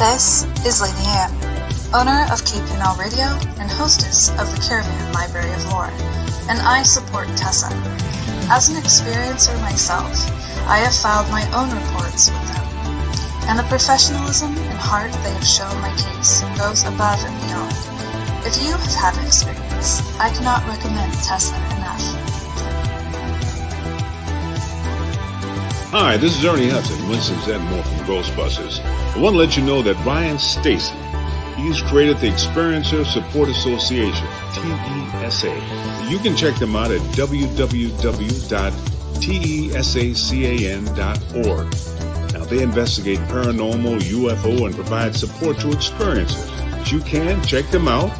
This is Lady Anne, owner of KPNL Radio and hostess of the Caravan Library of Lore, and I support TESA. As an experiencer myself, I have filed my own reports with them, and the professionalism and heart they have shown my case goes above and beyond. If you have had an experience, I cannot recommend TESA enough. Hi, this is Ernie Hudson, Winston Zedmore from Ghostbusters. I want to let you know that Ryan Stacy, he's created the Experiencer Support Association, TESA. You can check them out at www.tesacan.org. Now, they investigate paranormal, UFO, and provide support to experiencers. But you can check them out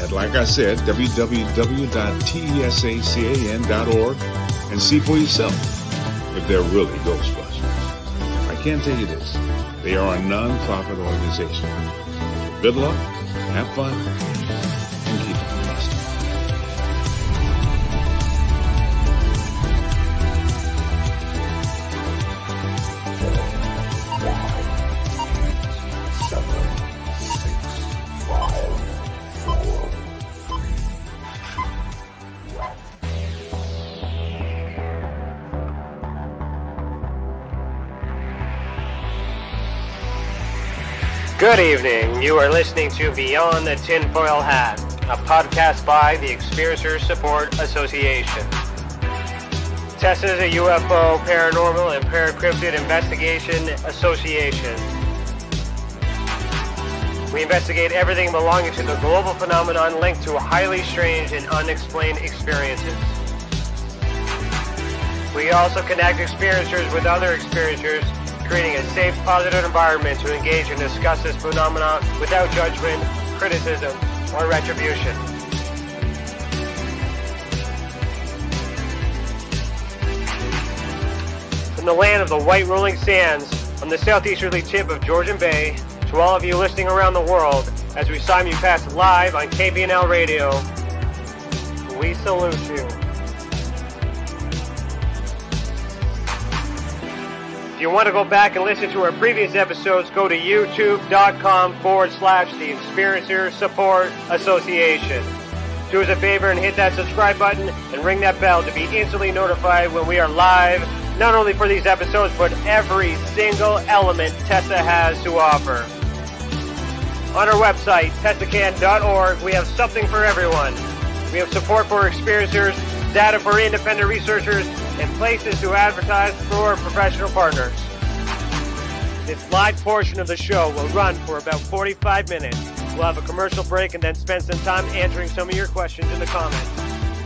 at, like I said, www.tesacan.org and see for yourself if they're really Ghostbusters. I can tell you this, they are a non-profit organization. Good luck, have fun, and keep it blessed. Good evening. You are listening to Beyond the Tinfoil Hat, a podcast by the Experiencer Support Association. TESA is a UFO, paranormal, and paracryptid investigation association. We investigate everything belonging to the global phenomenon linked to highly strange and unexplained experiences. We also connect experiencers with other experiencers, creating a safe, positive environment to engage and discuss this phenomenon without judgment, criticism, or retribution. From the land of the white rolling sands, on the southeasterly tip of Georgian Bay, to all of you listening around the world, as we simulcast live on KPNL Radio, we salute you. If you want to go back and listen to our previous episodes, go to youtube.com/the Experiencer Support Association. Do us a favor and hit that subscribe button and ring that bell to be instantly notified when we are live, not only for these episodes, but every single element TESA has to offer. On our website, tesacan.org, we have something for everyone. We have support for experiencers, data for independent researchers, and places to advertise for professional partners. This live portion of the show will run for about 45 minutes. We'll have a commercial break and then spend some time answering some of your questions in the comments.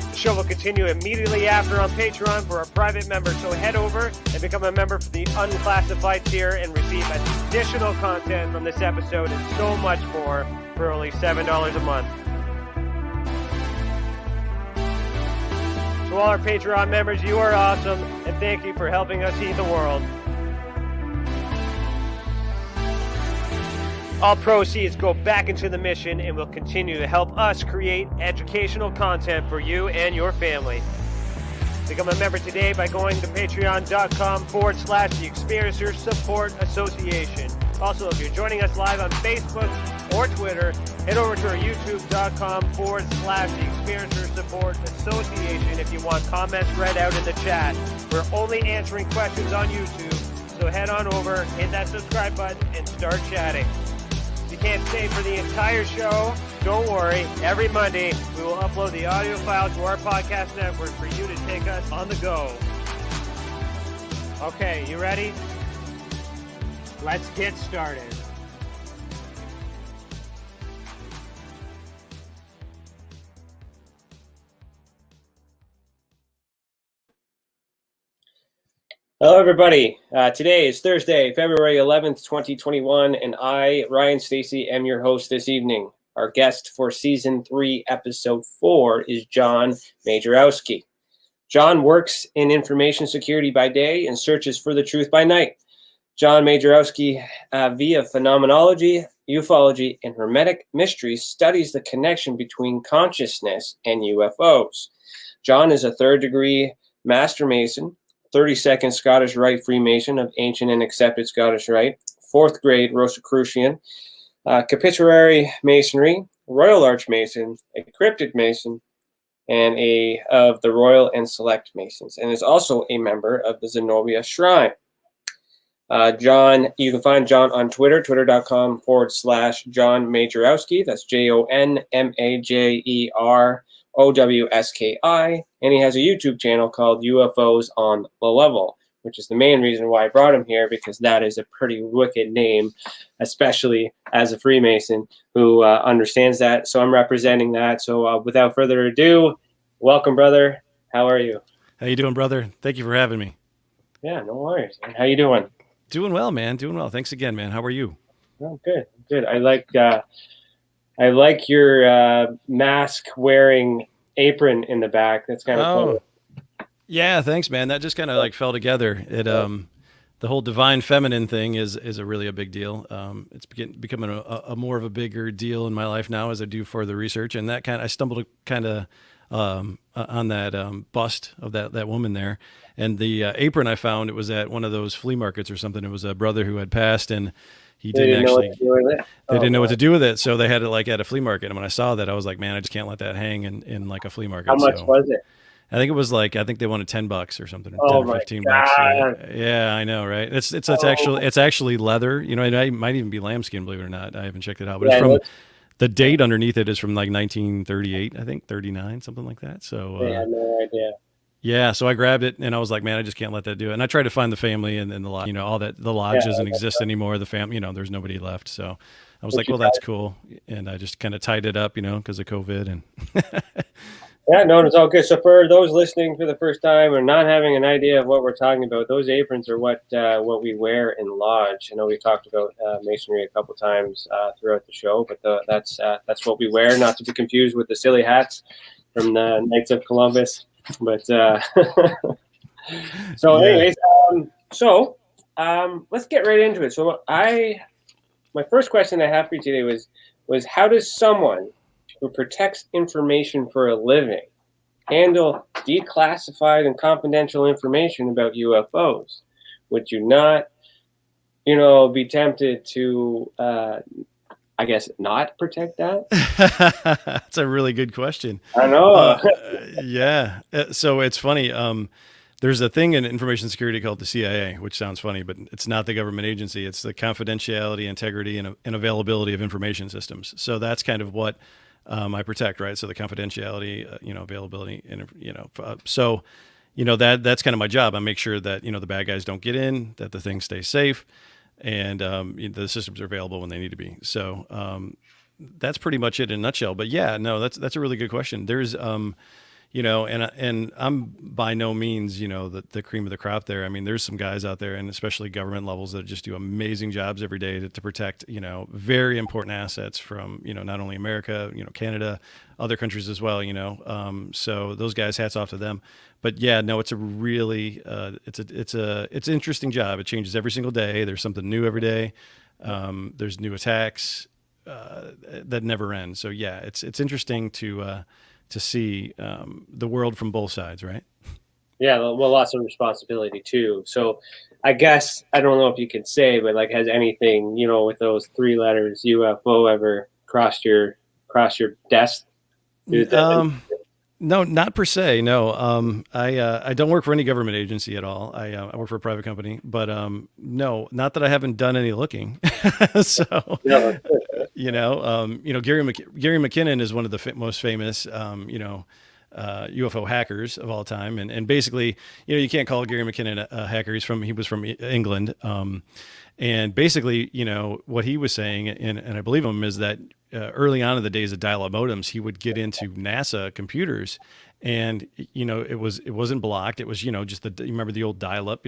The show will continue immediately after on Patreon for our private members, so head over and become a member for the unclassified tier and receive additional content from this episode and so much more for only $7 a month. To all our Patreon members, you are awesome, and thank you for helping us heal the world. All proceeds go back into the mission and will continue to help us create educational content for you and your family. Become a member today by going to patreon.com/the Experiencer Support Association. Also, if you're joining us live on Facebook or Twitter, head over to our youtube.com/the Experiencer Support Association if you want comments read out in the chat. We're only answering questions on YouTube, so head on over, hit that subscribe button, and start chatting. If you can't stay for the entire show, don't worry. Every Monday, we will upload the audio file to our podcast network for you to take us on the go. Okay, you ready? Let's get started. Hello, everybody. Today is Thursday, February 11th, 2021, and I, Ryan Stacy, am your host this evening. Our guest for Season 3, Episode 4 is Jon Majerowski. Jon works in information security by day and searches for the truth by night. Jon Majerowski, via Phenomenology, Ufology, and Hermetic Mysteries, studies the connection between consciousness and UFOs. Jon is a third-degree Master Mason, 32nd Scottish Rite Freemason of Ancient and Accepted Scottish Rite, 4th grade Rosicrucian, Capitular Masonry, Royal Archmason, a Cryptic Mason, and a of the Royal and Select Masons, and is also a member of the Zenobia Shrine. Jon, you can find Jon on Twitter, twitter.com/Jon Majerowski. That's JONMAJEROWSKI. And he has a YouTube channel called UFOs on the Level, which is the main reason why I brought him here, because that is a pretty wicked name, especially as a Freemason who understands that. So I'm representing that. So without further ado, welcome, brother. How are you? How you doing, brother? Thank you for having me. Yeah, no worries. How you doing? Doing well, man. Doing well. Thanks again, man. How are you? Oh, good, good. I like your mask wearing apron in the back. That's kind of cool. Yeah, thanks, man. That just kind of like fell together. It the whole divine feminine thing is a really a big deal. It's becoming a more of a bigger deal in my life now as I do further research, and that I stumbled kind of on that bust of that woman there. And the apron I found, it was at one of those flea markets or something. It was a brother who had passed, and he didn't actually. They didn't know what to do with it, so they had it like at a flea market. And when I saw that, I was like, man, I just can't let that hang in like a flea market. How much was it? I think it was like, I think they wanted $10 or something, oh 10 or 15 my God. bucks. Yeah, I know, right? It's actually leather. You know, it might even be lambskin, believe it or not. I haven't checked it out, but it's from. The date underneath it is from like 1938, I think 39, something like that. So I had no idea. Yeah, so I grabbed it and I was like, man, I just can't let that do it. And I tried to find the family and the lodge, all that. The lodge doesn't exist anymore. The family, there's nobody left. So I was like, well, that's cool. And I just kind of tied it up, because of COVID. And yeah, no, it's all good. So for those listening for the first time or not having an idea of what we're talking about, those aprons are what we wear in lodge. I know we talked about masonry a couple times throughout the show, but that's what we wear, not to be confused with the silly hats from the Knights of Columbus. But so anyways, let's get right into it. So my first question I have for you today was how does someone who protects information for a living handle declassified and confidential information about UFOs? Would you not, be tempted to I guess not protect that? That's a really good question. I know. Yeah. So it's funny. There's a thing in information security called the CIA, which sounds funny, but it's not the government agency. It's the confidentiality, integrity, and availability of information systems. So that's kind of what I protect, right? So the confidentiality, availability, and that's kind of my job. I make sure that the bad guys don't get in, that the thing stays safe, and the systems are available when they need to be. So that's pretty much it in a nutshell. But yeah, no, that's a really good question. There's and I'm by no means the cream of the crop there. I mean, there's some guys out there, and especially government levels, that just do amazing jobs every day to protect very important assets from not only America, Canada, other countries as well. So those guys, hats off to them. But yeah, no, it's a really it's an interesting job. It changes every single day. There's something new every day. There's new attacks that never end. So yeah, it's interesting to see the world from both sides, right? Yeah, well, lots of responsibility too. So I guess, I don't know if you can say, but like, has anything, with those 3 letters UFO ever crossed your desk? No, not per se. No, I don't work for any government agency at all. I work for a private company, but no, not that I haven't done any looking. So, Gary McKinnon is one of the most famous, UFO hackers of all time, and basically, you can't call Gary McKinnon a hacker. He was from England, and basically, what he was saying, and I believe him, is that early on in the days of dial-up modems, he would get into NASA computers, and it wasn't blocked. It was you remember the old dial-up,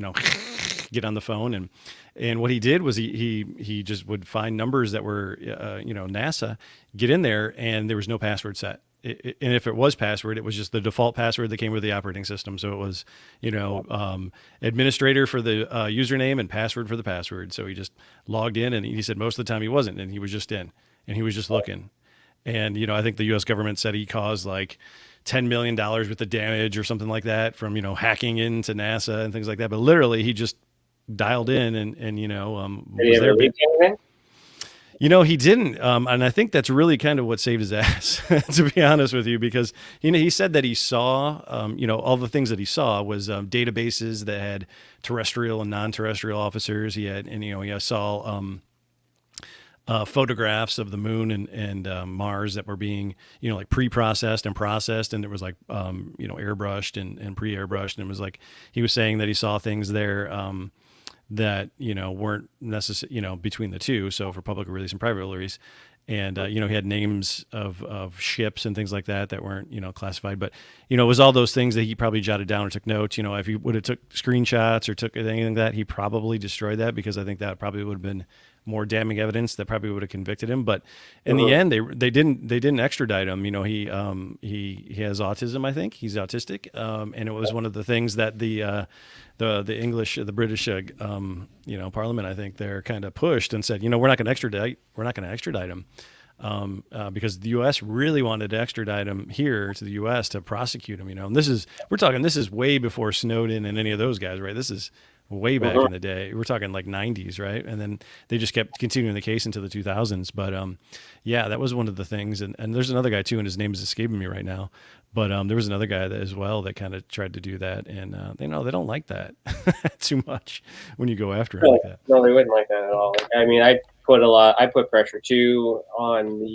get on the phone, and what he did was he just would find numbers that were NASA, get in there, and there was no password set. And if it was password, it was just the default password that came with the operating system. So it was, administrator for the username and password for the password. So he just logged in, and he said most of the time he wasn't, and he was just in, and he was just looking. And, I think the U.S. government said he caused like $10 million worth of damage or something like that from, hacking into NASA and things like that. But literally he just dialed in and Did he was ever there. leak anything? He didn't. And I think that's really kind of what saved his ass, to be honest with you, because, he said that he saw, all the things that he saw was databases that had terrestrial and non-terrestrial officers. He saw photographs of the moon and Mars that were being, like pre-processed and processed. And it was like, airbrushed and pre-airbrushed. And it was like, he was saying that he saw things there, that weren't necessary, between the two. So for public release and private release, and he had names of ships and things like that weren't classified. But it was all those things that he probably jotted down or took notes. If he would have took screenshots or took anything like that, he probably destroyed that, because I think that probably would have been more damning evidence that probably would have convicted him. But in the end, they didn't extradite him. He has autism. I think he's autistic, and it was one of the things that the British Parliament, I think, they're kind of pushed and said, we're not going to extradite him, because the U.S. really wanted to extradite him here to the U.S. to prosecute him. And this is way before Snowden and any of those guys, right? This is way back in the day. We're talking like 90s, right? And then they just kept continuing the case into the 2000s. But that was one of the things. And there's another guy too, and his name is escaping me right now. But there was another guy as well that kind of tried to do that, and they don't like that too much when you go after it like that. No, they wouldn't like that at all. I mean, I put pressure too on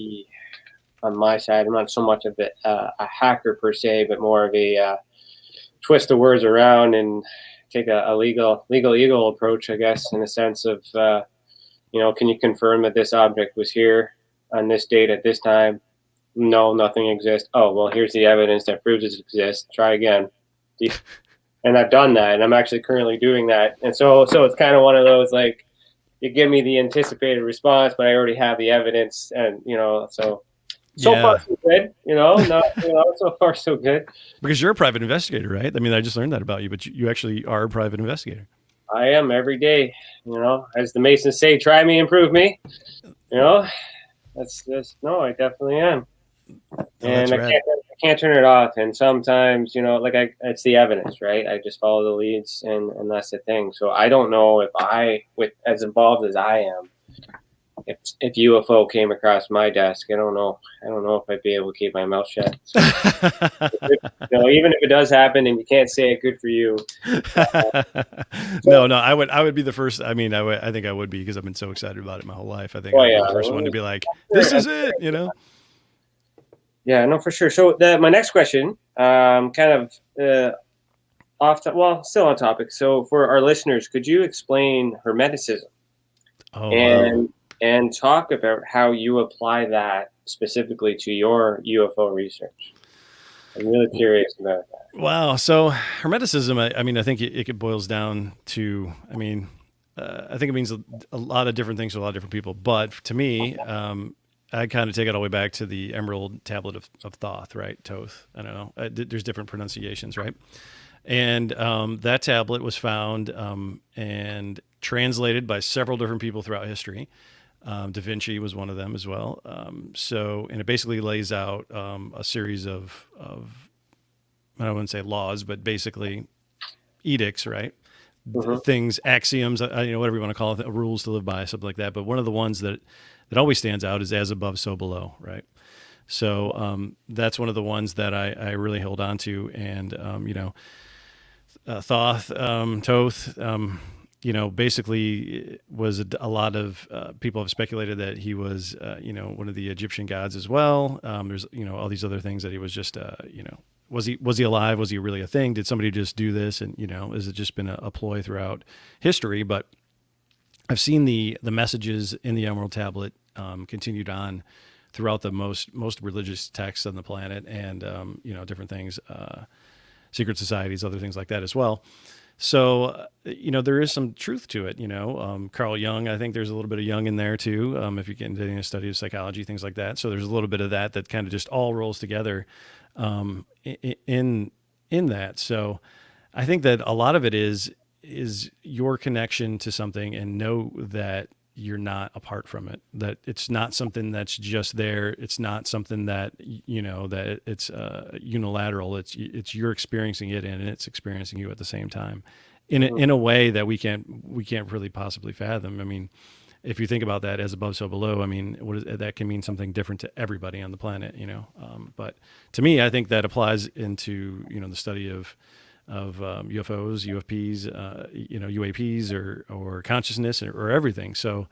my side. I'm not so much of a hacker per se, but more of a twist the words around and take a legal eagle approach, I guess, in a sense of, can you confirm that this object was here on this date at this time? No, nothing exists. Oh, well, here's the evidence that proves it exists. Try again. And I've done that, and I'm actually currently doing that. And so it's kind of one of those, like, you give me the anticipated response, but I already have the evidence, and so far so good. So far so good. Because you're a private investigator, right? I mean, I just learned that about you, but you actually are a private investigator. I am every day. As the Masons say, try me, improve me. That's no, I definitely am. And I can't turn it off. And sometimes, it's the evidence, right? I just follow the leads, and that's the thing. So I don't know if as involved as I am, if UFO came across my desk, I don't know if I'd be able to keep my mouth shut. So, even if it does happen and you can't say it, good for you. No, I would be the first. I mean, I think I would be, because I've been so excited about it my whole life. I think I'd be the first one to be like, this is it, Yeah, no, for sure. So my next question, kind of still on topic. So for our listeners, could you explain Hermeticism? And talk about how you apply that specifically to your UFO research? I'm really curious about that. Wow. So Hermeticism, I think it boils down to, I think it means a lot of different things to a lot of different people. But to me, I kind of take it all the way back to the Emerald Tablet of Thoth, right? Toth. I don't know. There's different pronunciations, right? And that tablet was found and translated by several different people throughout history. Da Vinci was one of them as well. And it basically lays out a series of I wouldn't say laws, but basically edicts, right? Things, axioms, whatever you want to call it, rules to live by, something like that. But one of the ones that always stands out is as above, so below, right? So that's one of the ones that I really hold on to. And, Thoth, Toth, basically was a lot of people have speculated that he was, one of the Egyptian gods as well. There's, all these other things that he was just, was he alive? Was he really a thing? Did somebody just do this? And, has it just been a ploy throughout history? But I've seen the messages in the Emerald Tablet continued on throughout the most religious texts on the planet, and, different things, secret societies, other things like that as well. So, there is some truth to it, Carl Jung, I think there's a little bit of Jung in there too. If you get into a study of psychology, things like that. So there's a little bit of that kind of just all rolls together, in that. So I think that a lot of it is your connection to something, and know that you're not apart from it, that it's not something that's just there. It's not something that, that it's unilateral. It's you're experiencing it, and it's experiencing you at the same time. in a way that we can't really possibly fathom. I mean, if you think about that as above, so below, I mean, that can mean something different to everybody on the planet, but to me, I think that applies into, the study of UFOs, UFPs, UAPs or consciousness or everything. So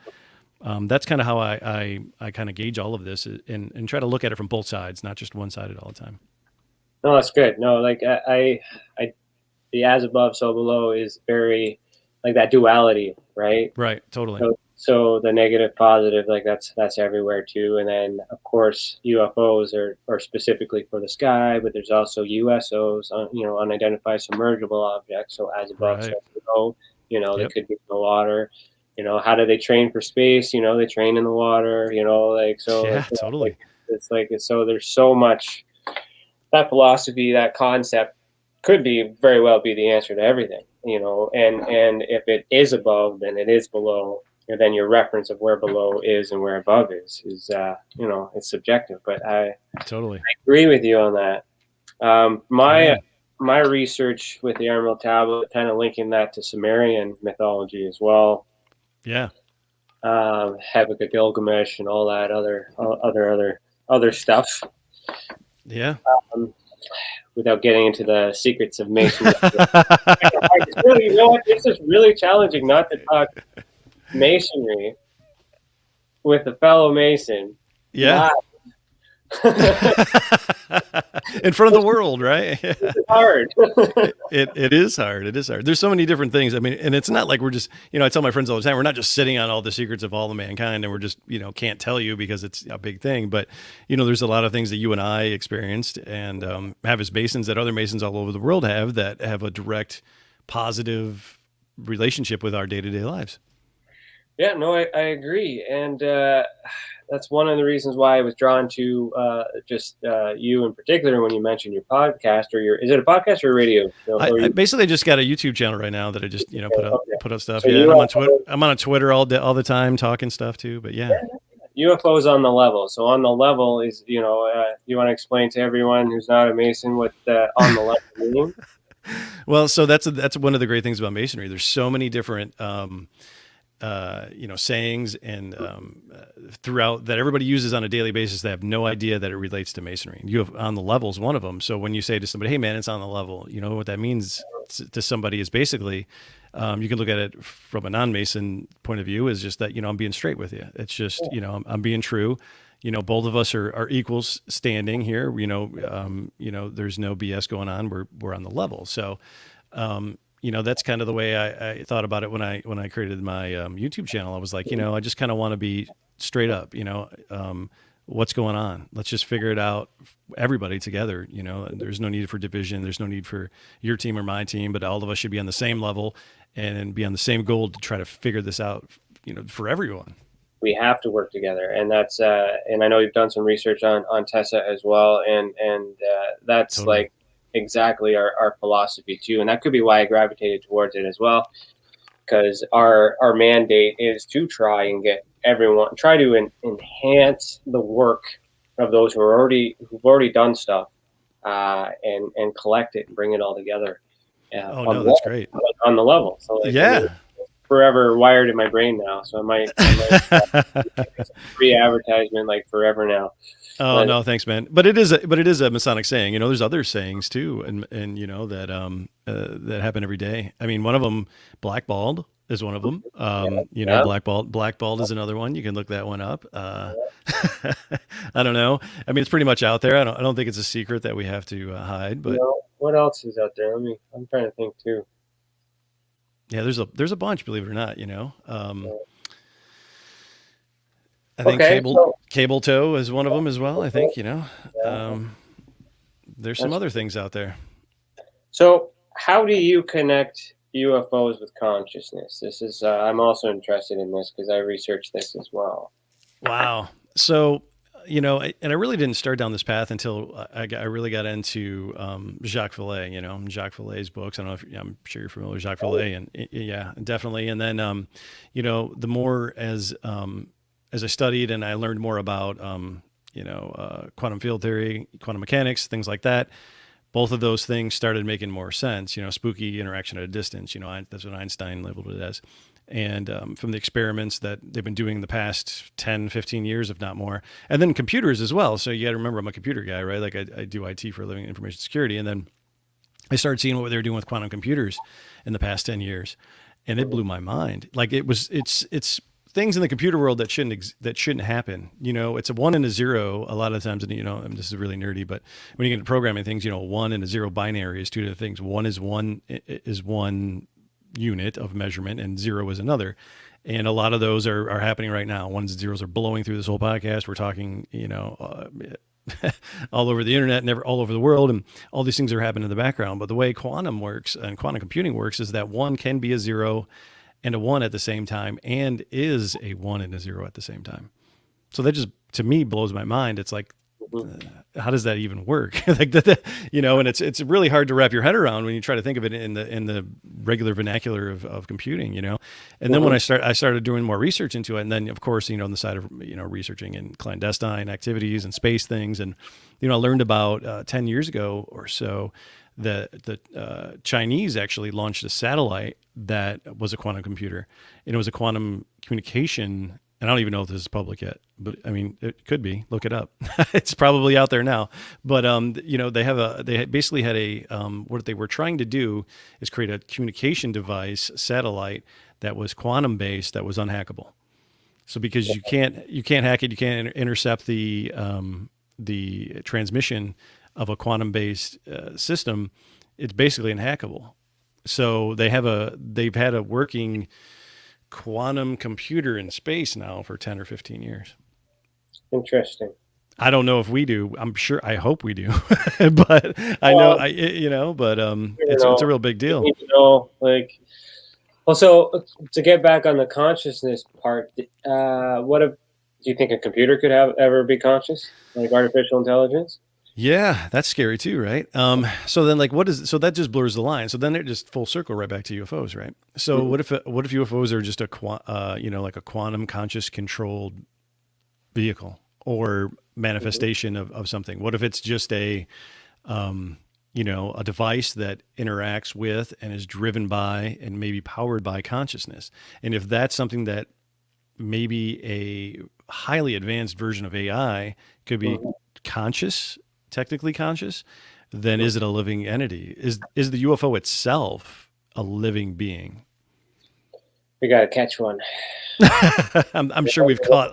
that's kind of how I kind of gauge all of this and try to look at it from both sides, not just one sided all the time. No, that's good. No, like I the as above, so below is very like that duality, right? Right. Totally. So the negative, positive, like that's everywhere too. And then of course UFOs are specifically for the sky, but there's also USOs, unidentified submergible objects. So as above, Right. so below. They Yep. could be in the water. How do they train for space? They train in the water. Yeah, totally. So there's so much. That philosophy, that concept, could very well be the answer to everything. And if it is above, then it is below. And then your reference of where below is and where above is it's subjective. But I Totally agree with you on that. My research with the Emerald Tablet, kind of linking that to Sumerian mythology as well. Yeah. Epic of Gilgamesh and all that other stuff. Yeah. Without getting into the secrets of Masonry. It's just really challenging not to talk Masonry with a fellow Mason. Yeah. In front of the world, right? It's hard. It is hard. It is hard. There's so many different things. I mean, and it's not like we're just, I tell my friends all the time, we're not just sitting on all the secrets of all of mankind and we're just, can't tell you because it's a big thing. But, there's a lot of things that you and I experienced and have as Masons that other Masons all over the world have that have a direct positive relationship with our day-to-day lives. Yeah, no, I agree. And that's one of the reasons why I was drawn to you in particular when you mentioned your podcast is it a podcast or a radio? I basically just got a YouTube channel right now that I just, put up stuff. So yeah, I'm on Twitter. I'm on Twitter all the time talking stuff too, but yeah. UFOs on the level. So on the level is, you want to explain to everyone who's not a Mason what on the level means? Well, so that's one of the great things about Masonry. There's so many different, sayings and throughout that everybody uses on a daily basis. They have no idea that it relates to Masonry. You have on the level is one of them. So when you say to somebody, "Hey, man, it's on the level," what that means to somebody is basically, you can look at it from a non-Mason point of view is just that I'm being straight with you. It's just I'm being true. Both of us are equals standing here. There's no BS going on. We're on the level. So. That's kind of the way I thought about it when I created my YouTube channel. I was like, I just kind of want to be straight up, what's going on? Let's just figure it out, everybody together. There's no need for division. There's no need for your team or my team, but all of us should be on the same level and be on the same goal to try to figure this out, for everyone. We have to work together. And that's, and I know you've done some research on TESA as well. And that's totally. Like, exactly our philosophy too, and that could be why I gravitated towards it as well, because our mandate is to try to enhance the work of those who've already done stuff, and collect it and bring it all together. That's great on the level. So yeah. Forever wired in my brain now, so I might free advertisement like forever now. Oh, no, thanks, man. But it is a Masonic saying. There's other sayings too, and that happen every day. I mean, one of them, blackballed, is one of them. Blackballed is another one. You can look that one up. I don't know. I mean, it's pretty much out there. I don't think it's a secret that we have to hide. But what else is out there? I'm trying to think too. Yeah, there's a bunch, believe it or not. I think cable tow is one of them as well. I think, there's some other things out there. So how do you connect UFOs with consciousness? This is, I'm also interested in this because I researched this as well. Wow. So, and I really didn't start down this path until I really got into Jacques Vallée, Jacques Vallée's books. I don't know if I'm sure you're familiar with Jacques Vallée, and yeah, definitely. And then, the more as I studied and I learned more about, quantum field theory, quantum mechanics, things like that, both of those things started making more sense. Spooky interaction at a distance. That's what Einstein labeled it as. And from the experiments that they've been doing the past 10, 15 years, if not more. And then computers as well. So you got to remember, I'm a computer guy, right? Like I do IT for a living, information security. And then I started seeing what they were doing with quantum computers in the past 10 years. And it blew my mind. Like it's things in the computer world that shouldn't happen. It's a 1 and a 0 a lot of the times. And this is really nerdy, but when you get into programming things, 1 and a 0 binary is two different things. One is one unit of measurement and 0 is another. And a lot of those are happening right now. 1s and 0s are blowing through this whole podcast. We're talking, all over the internet, all over the world, and all these things are happening in the background. But the way quantum works and quantum computing works is that 1 can be a 0 and a 1 at the same time, and is a 1 and a 0 at the same time. So that just, to me, blows my mind. It's like, how does that even work? Like that, and it's really hard to wrap your head around when you try to think of it in the regular vernacular of computing, And then when I started doing more research into it, and then of course, on the side of researching in clandestine activities and space things, and I learned about 10 years ago or so that the Chinese actually launched a satellite that was a quantum computer, and it was a quantum communication. And I don't even know if this is public yet, but I mean, it could be. Look it up. It's probably out there now. But they basically had what they were trying to do is create a communication device satellite that was quantum based, that was unhackable. So because you can't hack it, you can't intercept the transmission of a quantum based system. It's basically unhackable. So they've had a working quantum computer in space now for 10 or 15 years. Interesting. I don't know if we do. I hope we do. But it's a real big deal. Also, to get back on the consciousness part, do you think a computer could ever be conscious, like artificial intelligence? Yeah, that's scary too, right? So then, so that just blurs the line. So then it just full circle right back to UFOs, right? So what if UFOs are just like a quantum conscious controlled vehicle or manifestation of something? What if it's just a device that interacts with and is driven by and maybe powered by consciousness? And if that's something that maybe a highly advanced version of AI could be technically conscious, then is it a living entity? Is the UFO itself a living being? We got to catch one. I'm sure we've caught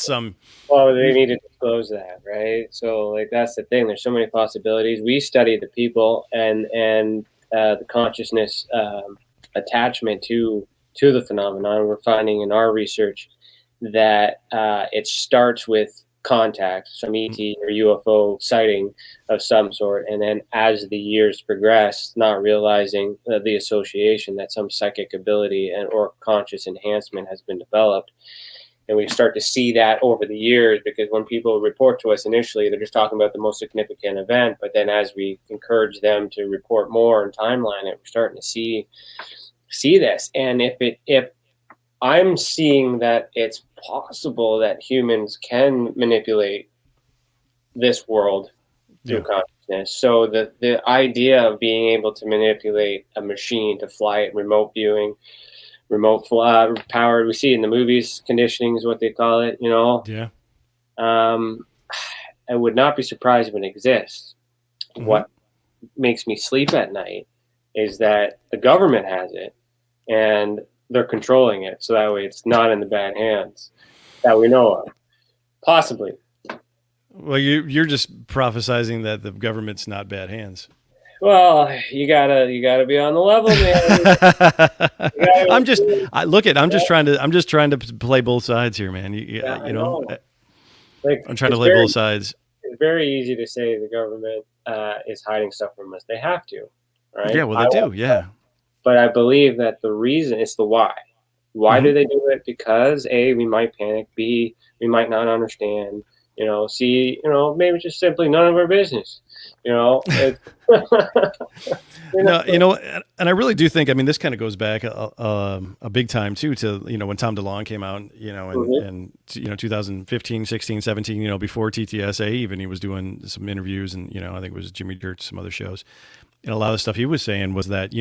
some. Well, they need to disclose that, right? So that's the thing. There's so many possibilities. We study the people and the consciousness attachment to the phenomenon. We're finding in our research that it starts with contact, some ET or UFO sighting of some sort, and then as the years progress, not realizing the association that some psychic ability or conscious enhancement has been developed. And we start to see that over the years, because when people report to us initially, they're just talking about the most significant event, but then as we encourage them to report more and timeline it, we're starting to see this. And if I'm seeing that it's possible that humans can manipulate this world through consciousness. So the idea of being able to manipulate a machine to fly it, remote viewing, powered, we see in the movies, conditioning is what they call it, Yeah. I would not be surprised if it exists. Mm-hmm. What makes me sleep at night is that the government has it and they're controlling it, so that way it's not in the bad hands that we know of. Possibly. Well, you're just prophesizing that the government's not bad hands. Well, you gotta be on the level, man. I'm just trying to play both sides here, man. I'm trying to play both sides. It's very easy to say the government is hiding stuff from us. They have to, right? Yeah, well, they do. Yeah. But I believe that the reason is the why. Why do they do it? Because A, we might panic. B, we might not understand. C, maybe just simply none of our business. It's No, and I really do think, I mean, this kind of goes back a big time too, to, when Tom DeLonge came out, and 2015, 16, 17, before TTSA, even he was doing some interviews, and, I think it was Jimmy Church, some other shows. And a lot of the stuff he was saying was that,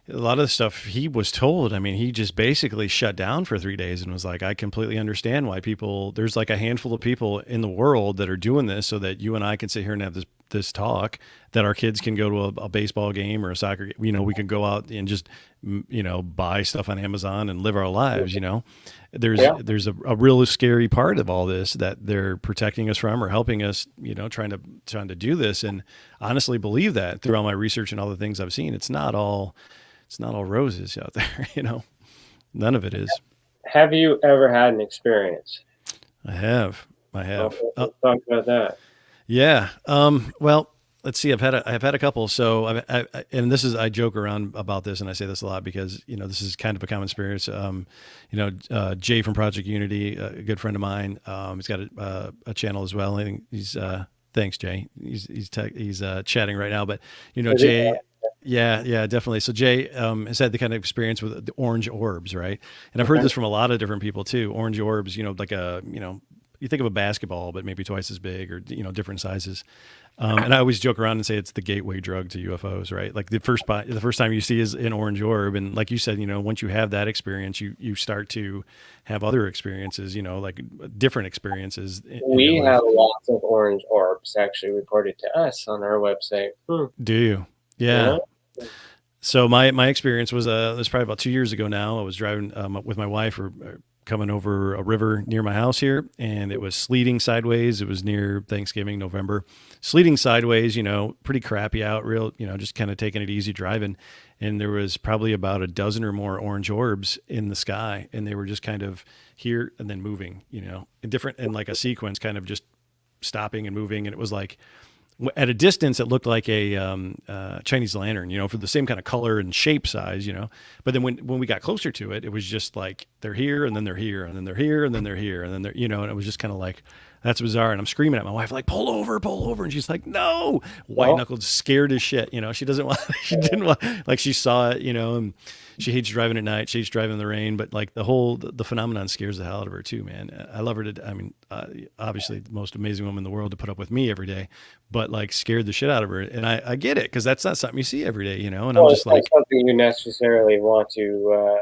a lot of the stuff he was told, I mean, he just basically shut down for 3 days and was like, I completely understand why there's like a handful of people in the world that are doing this so that you and I can sit here and have this talk, that our kids can go to a baseball game or a soccer game. We can go out and just, buy stuff on Amazon and live our lives. There's a real scary part of all this that they're protecting us from, or helping us, trying to do this. And honestly believe that through all my research and all the things I've seen, it's not all roses out there. None of it is. Have you ever had an experience? I have. Let's talk about that. Yeah. Well, let's see. I've had a couple. So I joke around about this, and I say this a lot because, this is kind of a common experience. Jay from Project Unity, a good friend of mine, he's got a channel as well. I think he's, thanks, Jay. He's chatting right now, but Jay, yeah, definitely. So Jay, has had the kind of experience with the orange orbs, right? And I've heard this from a lot of different people too. Orange orbs, like you think of a basketball, but maybe twice as big, or, different sizes. And I always joke around and say it's the gateway drug to UFOs, right? Like the first time you see is an orange orb. And like you said, once you have that experience, you start to have other experiences, like different experiences. We have lots of orange orbs actually reported to us on our website. Do you? Yeah. So my experience was probably about 2 years ago now. I was driving with my wife, or coming over a river near my house here, and it was sleeting sideways. It was near Thanksgiving, November, sleeting sideways, pretty crappy out, real, just kind of taking it easy driving. And there was probably about a dozen or more orange orbs in the sky, and they were just kind of here and then moving, in like a sequence, kind of just stopping and moving. And it was like, at a distance, it looked like a Chinese lantern, for the same kind of color and shape size, But then when we got closer to it, it was just like they're here, and then they're here, and then they're here, and then they're here, and then they're, and it was just kind of like, that's bizarre. And I'm screaming at my wife, like, pull over. And she's like, no, white knuckled, scared as shit. She didn't want, like, she saw it, and she hates driving at night. She hates driving in the rain, but like the phenomenon scares the hell out of her too, man. I love her obviously the most amazing woman in the world to put up with me every day, but like scared the shit out of her. And I get it, because that's not something you see every day, and I'm just like, something you necessarily want to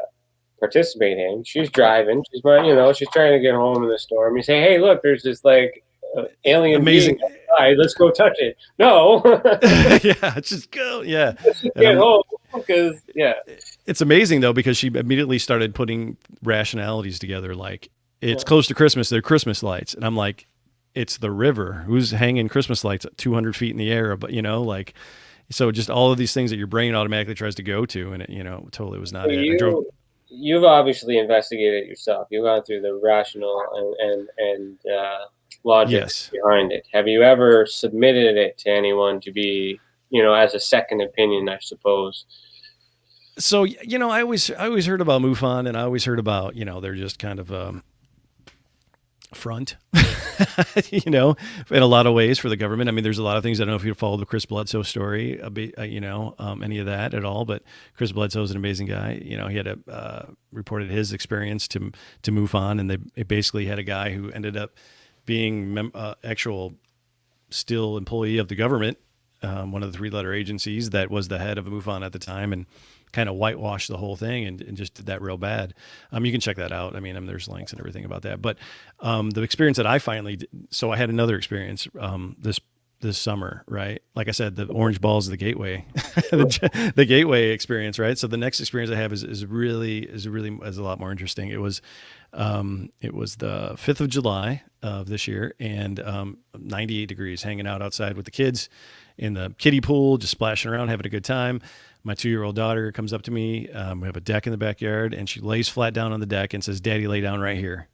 participate in. She's driving, she's trying to get home in the storm. You say, hey, look, there's this like alien amazing being outside. Let's go touch it. No. Yeah, just go. Yeah. Get home, because it's amazing though, because she immediately started putting rationalities together. Like, it's close to Christmas, they're Christmas lights. And I'm like, it's the river. Who's hanging Christmas lights at 200 feet in the air? But like, so just all of these things that your brain automatically tries to go to, and it, totally was not it. You've obviously investigated yourself. You've gone through the rational and logic behind it. Have you ever submitted it to anyone to be, as a second opinion, I suppose? So, I always heard about MUFON, and I always heard about, they're just kind of front, in a lot of ways for the government. I mean, there's a lot of things. I don't know if you followed the Chris Bledsoe story, any of that at all, but Chris Bledsoe is an amazing guy. He had reported his experience to MUFON, and they basically had a guy who ended up being actual still employee of the government, one of the 3-letter agencies that was the head of MUFON at the time, and kind of whitewashed the whole thing and just did that real bad. You can check that out. I mean, there's links and everything about that. But the experience that I finally did, so I had another experience this summer, right? Like I said, the orange balls of the gateway, the gateway experience, right? So the next experience I have is a lot more interesting. It was the 5th of July of this year, and 98 degrees, hanging out outside with the kids in the kiddie pool, just splashing around, having a good time. My 2-year-old daughter comes up to me. We have a deck in the backyard, and she lays flat down on the deck and says, "Daddy, lay down right here."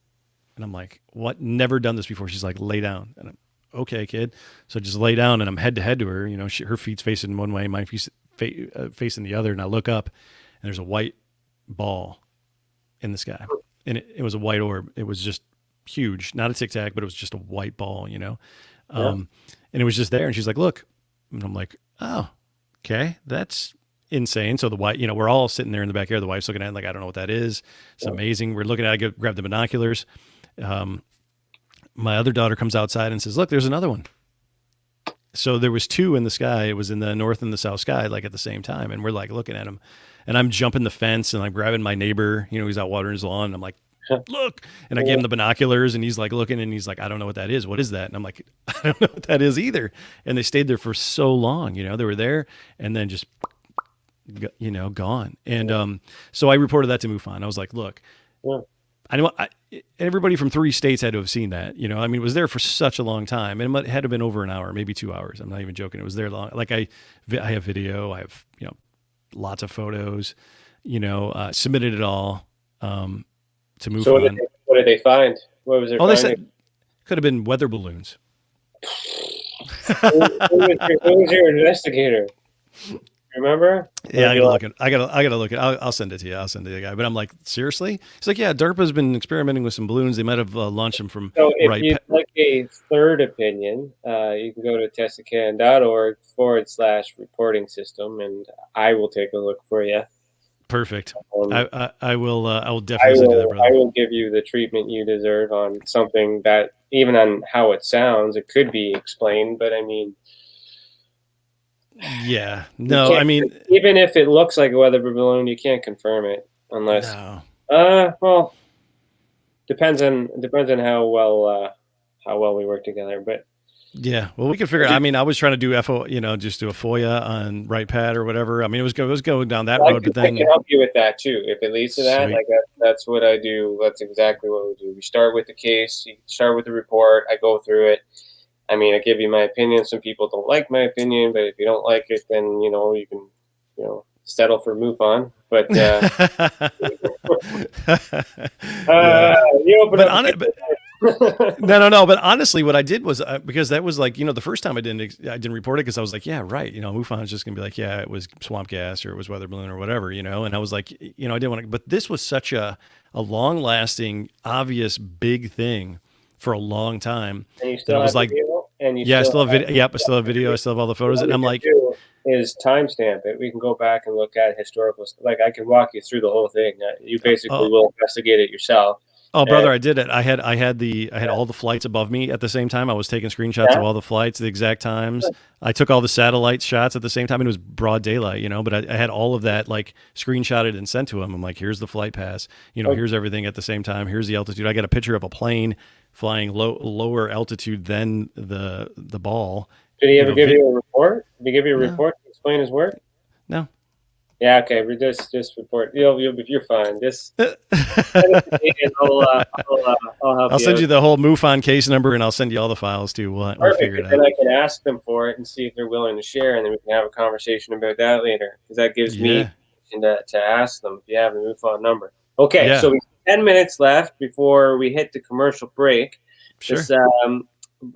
And I'm like, "What? Never done this before." She's like, "Lay down." And I'm, "Okay, kid." So just lay down, and I'm head to head to her. Her feet's facing one way, my feet's facing the other, and I look up, and there's a white ball in the sky, and it was a white orb. It was just huge, not a tic tac, but it was just a white ball, and it was just there. And she's like, look, and I'm like, oh, okay, that's insane. So the wife, we're all sitting there in the backyard. The wife's looking at it like, I don't know what that is. It's amazing. We're looking at it, grab the binoculars. My other daughter comes outside and says, look, there's another one. So there was two in the sky. It was in the north and the south sky, like at the same time. And we're like looking at them, and I'm jumping the fence and I'm grabbing my neighbor, he's out watering his lawn. And I'm like, look, and I gave him the binoculars, and he's like looking, and he's like, I don't know what that is. What is that? And I'm like, I don't know what that is either. And they stayed there for so long, they were there and then just, gone. And so I reported that to MUFON. I was like, look, I know everybody from 3 states had to have seen that, it was there for such a long time, and it had to have been over an hour, maybe 2 hours. I'm not even joking. It was there long. Like I have video, I have, lots of photos, submitted it all, to MUFON. So what did they find? What was it? They said could have been weather balloons. Who was your investigator? Remember? Yeah, I gotta look at. I gotta look at. I'll send it to you. I'll send it to the guy. But I'm like, seriously? He's like, yeah, DARPA's been experimenting with some balloons. They might have launched them from. So if Rite. you'd like a third opinion, you can go to tesacan.org/reporting system, and I will take a look for you. Perfect. I will definitely send you that, brother. I will give you the treatment you deserve on something that, even on how it sounds, it could be explained. But I mean. Yeah. No, I mean, even if it looks like a weather balloon, you can't confirm it unless. No. Well, depends on how well we work together. But yeah, well, we could figure. I mean, I was trying to do just do a FOIA on Rite Pad or whatever. I mean, it was going down that road, but then I can help you with that too if it leads to that. Sweet. Like that's what I do. That's exactly what we do. We start with the case. You start with the report. I go through it. I mean, I give you my opinion. Some people don't like my opinion, but if you don't like it, then you can settle for MUFON. But you open up. No. But honestly, what I did was because that was like the first time I didn't report it because I was like, yeah, right. MUFON is just gonna be like, yeah, it was swamp gas or it was weather balloon or whatever, And I was like, I didn't want to. But this was such a long lasting, obvious, big thing for a long time. And you still have like, video? And I still have video. Yep, I still have video. I still have all the photos. And I'm like, is timestamp it. We can go back and look at historical. Like I can walk you through the whole thing. You basically will investigate it yourself. Oh, brother, I did it. I had all the flights above me at the same time. I was taking screenshots of all the flights, the exact times. I took all the satellite shots at the same time. And it was broad daylight, But I had all of that like screenshotted and sent to him. I'm like, here's the flight pass. Here's everything at the same time. Here's the altitude. I got a picture of a plane flying lower altitude than the ball. Did he ever give you a report? Did he give you a report to explain his work? No. Yeah, okay. We just report. You're fine. Just I'll help I'll send you the whole MUFON case number, and I'll send you all the files too. We'll figure it out. Then I can ask them for it and see if they're willing to share, and then we can have a conversation about that later. Because that gives me to ask them if you have the MUFON number. Okay, so we have 10 minutes left before we hit the commercial break. Sure.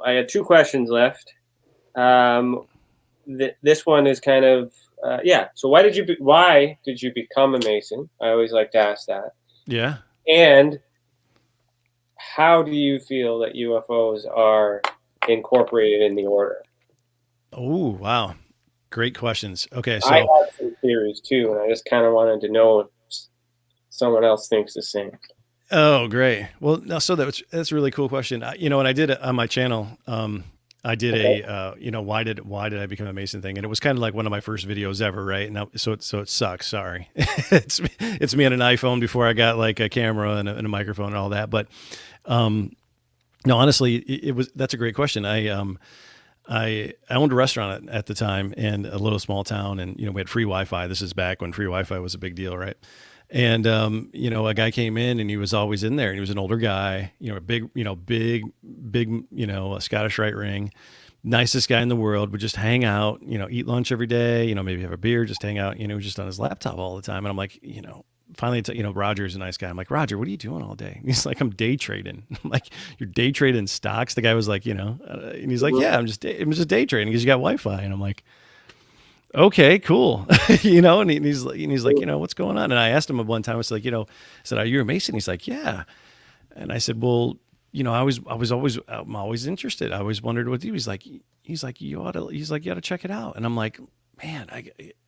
I had 2 questions left. This one is kind of So why did you become a Mason? I always like to ask that. Yeah. And how do you feel that UFOs are incorporated in the order? Oh, wow. Great questions. Okay, so I have some theories too, and I just kind of wanted to know if someone else thinks the same. Oh, great. Well, no, so that's a really cool question. And I did it on my channel. I did why did I become a Mason thing, and it was kind of like one of my first videos ever, right? Now, so it sucks. Sorry, it's me on an iPhone before I got like a camera and a microphone and all that. But no, honestly, that's a great question. I owned a restaurant at the time in a little small town, and we had free Wi-Fi. This is back when free Wi-Fi was a big deal, right? And, a guy came in and he was always in there, and he was an older guy, a big, a Scottish Rite ring, nicest guy in the world, would just hang out, eat lunch every day, maybe have a beer, just hang out, just on his laptop all the time. And I'm like, finally, Roger's a nice guy. I'm like, Roger, what are you doing all day? He's like, I'm day trading. I'm like, you're day trading stocks? The guy was like, and he's like, yeah, I'm just day trading because you got Wi-Fi. And I'm like, okay, cool. And he's like, what's going on? And I asked him one time, I was like, I said, are you a Mason? He's like, yeah. And I said, well, I'm always interested. I always wondered what he was like. he's like, you ought to check it out. And I'm like, man,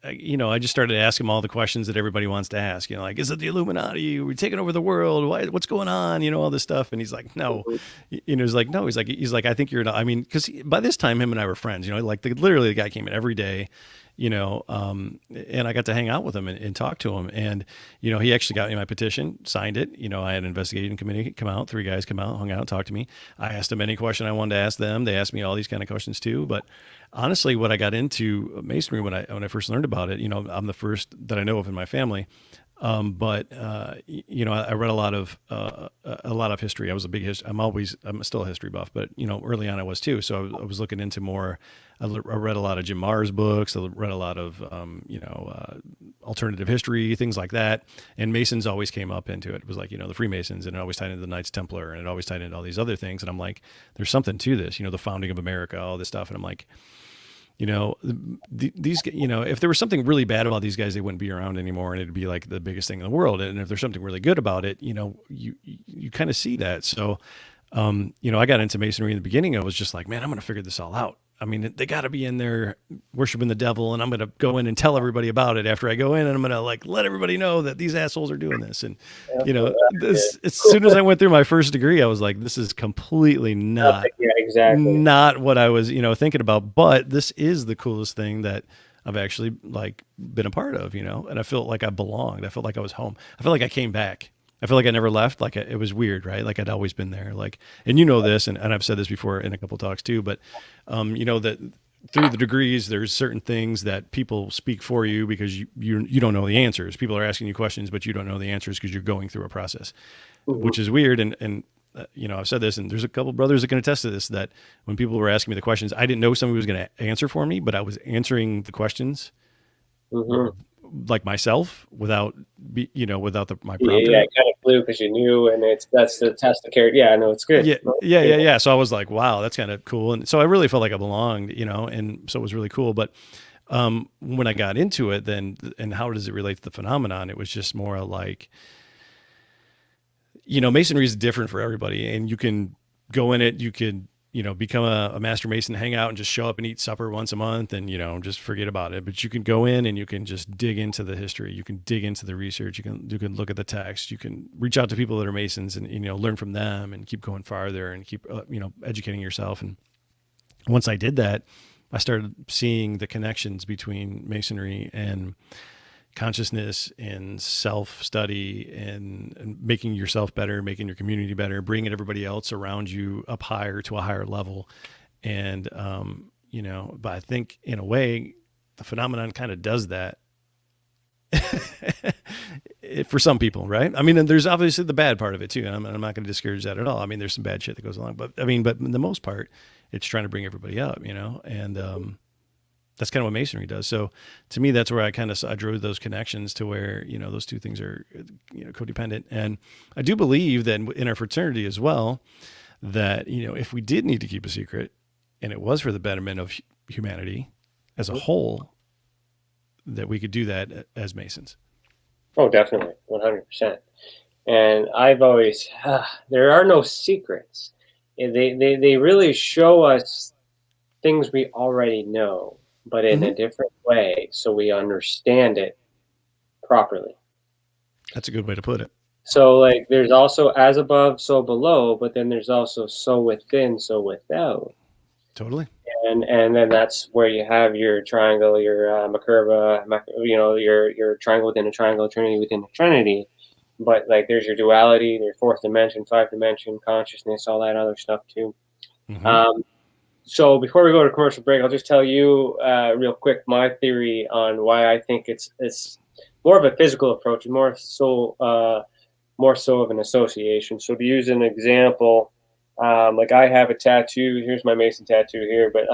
I just started asking him all the questions that everybody wants to ask, like, is it the Illuminati? We're taking over the world. What's going on? All this stuff. And he's like, no, he's like, no, he's like, I think you're not, cause by this time him and I were friends, like literally the guy came in every day, and I got to hang out with him and talk to him. And, he actually got me my petition, signed it. I had an investigating committee come out, 3 guys come out, hung out, talked to me. I asked them any question I wanted to ask them. They asked me all these kind of questions too. But honestly, what I got into Masonry when I first learned about it, I'm the first that I know of in my family. But I read a lot of history. I was a big history. I'm still a history buff, but early on I was too. So I was looking into more. I read a lot of Jim Marr's books. I read a lot of alternative history, things like that. And Masons always came up into it. It was like the Freemasons, and it always tied into the Knights Templar, and it always tied into all these other things. And I'm like, there's something to this. The founding of America, all this stuff. And I'm like, these, if there was something really bad about these guys, they wouldn't be around anymore, and it'd be like the biggest thing in the world. And if there's something really good about it, you kind of see that. So, I got into Masonry in the beginning. I was just like, man, I'm going to figure this all out. They got to be in there worshiping the devil, and I'm going to go in and tell everybody about it after I go in, and I'm going to let everybody know that these assholes are doing this. And, as soon as I went through my first degree, I was like, this is completely not what I was, thinking about, but this is the coolest thing that I've actually been a part of, and I felt like I belonged. I felt like I was home. I felt like I came back. I feel like I never left. It was weird, right? Like I'd always been there. And this, and I've said this before in a couple of talks too, but that through the degrees, there's certain things that people speak for you because you don't know the answers. People are asking you questions, but you don't know the answers because you're going through a process, which is weird. And I've said this, and there's a couple of brothers that can attest to this, that when people were asking me the questions, I didn't know somebody was going to answer for me, but I was answering the questions. Like myself without my prompter. Yeah, it kind of flew because you knew, and that's the test of character. Yeah, I know it's good. Yeah. So I was like, wow, that's kind of cool. And so I really felt like I belonged, and so it was really cool. But when I got into it then, and how does it relate to the phenomenon? It was just more like, Masonry is different for everybody, and you can go in it, you could, become a master Mason, hang out and just show up and eat supper once a month and, just forget about it. But you can go in and you can just dig into the history. You can dig into the research. You can look at the text. You can reach out to people that are Masons and, learn from them and keep going farther and keep, educating yourself. And once I did that, I started seeing the connections between Masonry and consciousness and self-study and making yourself better, making your community better, bringing everybody else around you up higher to a higher level. And, but I think in a way, the phenomenon kind of does that for some people, right? And there's obviously the bad part of it too. And I'm not going to discourage that at all. There's some bad shit that goes along, but in the most part, it's trying to bring everybody up, and, that's kind of what Masonry does. So to me, that's where I drew those connections to where, those two things are, codependent. And I do believe that in our fraternity as well, that, if we did need to keep a secret and it was for the betterment of humanity as a whole, that we could do that as Masons. Oh, definitely. 100%. And I've always, there are no secrets. They really show us things we already know, but in a different way, so we understand it properly. That's a good way to put it. So there's also as above, so below, but then there's also so within, so without. Totally. And then that's where you have your triangle, your Macurva, your triangle within a triangle, trinity within a trinity. But there's your duality, your fourth dimension, fifth dimension, consciousness, all that other stuff too. So before we go to commercial break, I'll just tell you real quick my theory on why I think it's more of a physical approach, more so of an association. So to use an example, I have a tattoo. Here's my Mason tattoo here, but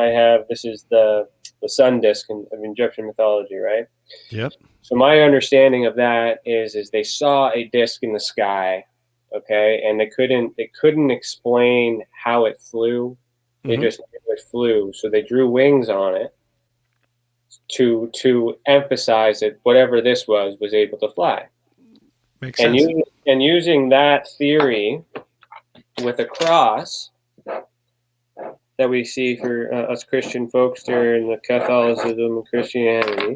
this is the sun disk of Egyptian mythology, right? Yep. So my understanding of that is they saw a disk in the sky, okay, and they couldn't explain how it flew. They just knew it flew, so they drew wings on it to emphasize that whatever this was able to fly. Makes sense. And using that theory with a cross that we see for us Christian folks there in the Catholicism and Christianity.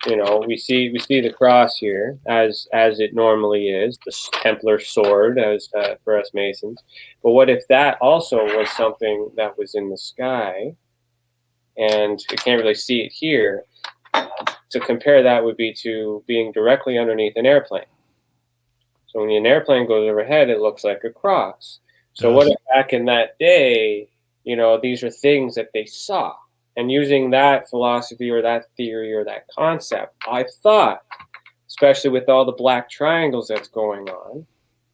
You know, we see the cross here as it normally is, the Templar sword as for us Masons. But what if that also was something that was in the sky, and you can't really see it here? To compare that would be to being directly underneath an airplane. So when an airplane goes overhead, it looks like a cross. So what if back in that day, you know, these are things that they saw? And using that philosophy or that theory or that concept, I thought, especially with all the black triangles that's going on,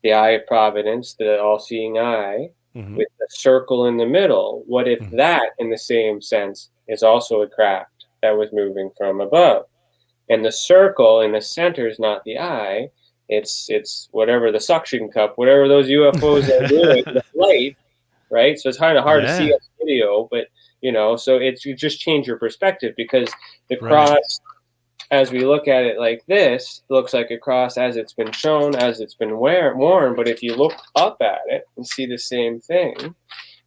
the eye of providence, the all-seeing eye, with the circle in the middle, what if that, in the same sense, is also a craft that was moving from above? And the circle in the center is not the eye, it's whatever, the suction cup, whatever those UFOs are doing, the light, right? So it's kind of hard to see on video, but you know, so you just change your perspective, because the cross, as we look at it like this, looks like a cross as it's been shown, as it's been worn. But if you look up at it and see the same thing,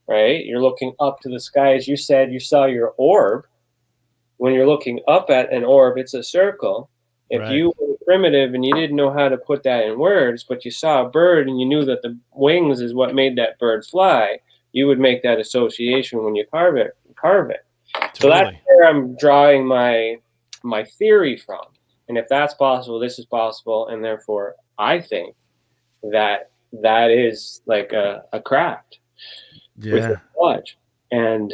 right? You're looking up to the sky, as you said, you saw your orb. When you're looking up at an orb, it's a circle. If you were primitive and you didn't know how to put that in words, but you saw a bird and you knew that the wings is what made that bird fly, you would make that association when you carve it. Totally. So that's where I'm drawing my theory from. And if that's possible, this is possible, and therefore I think that is like a craft with a sludge. And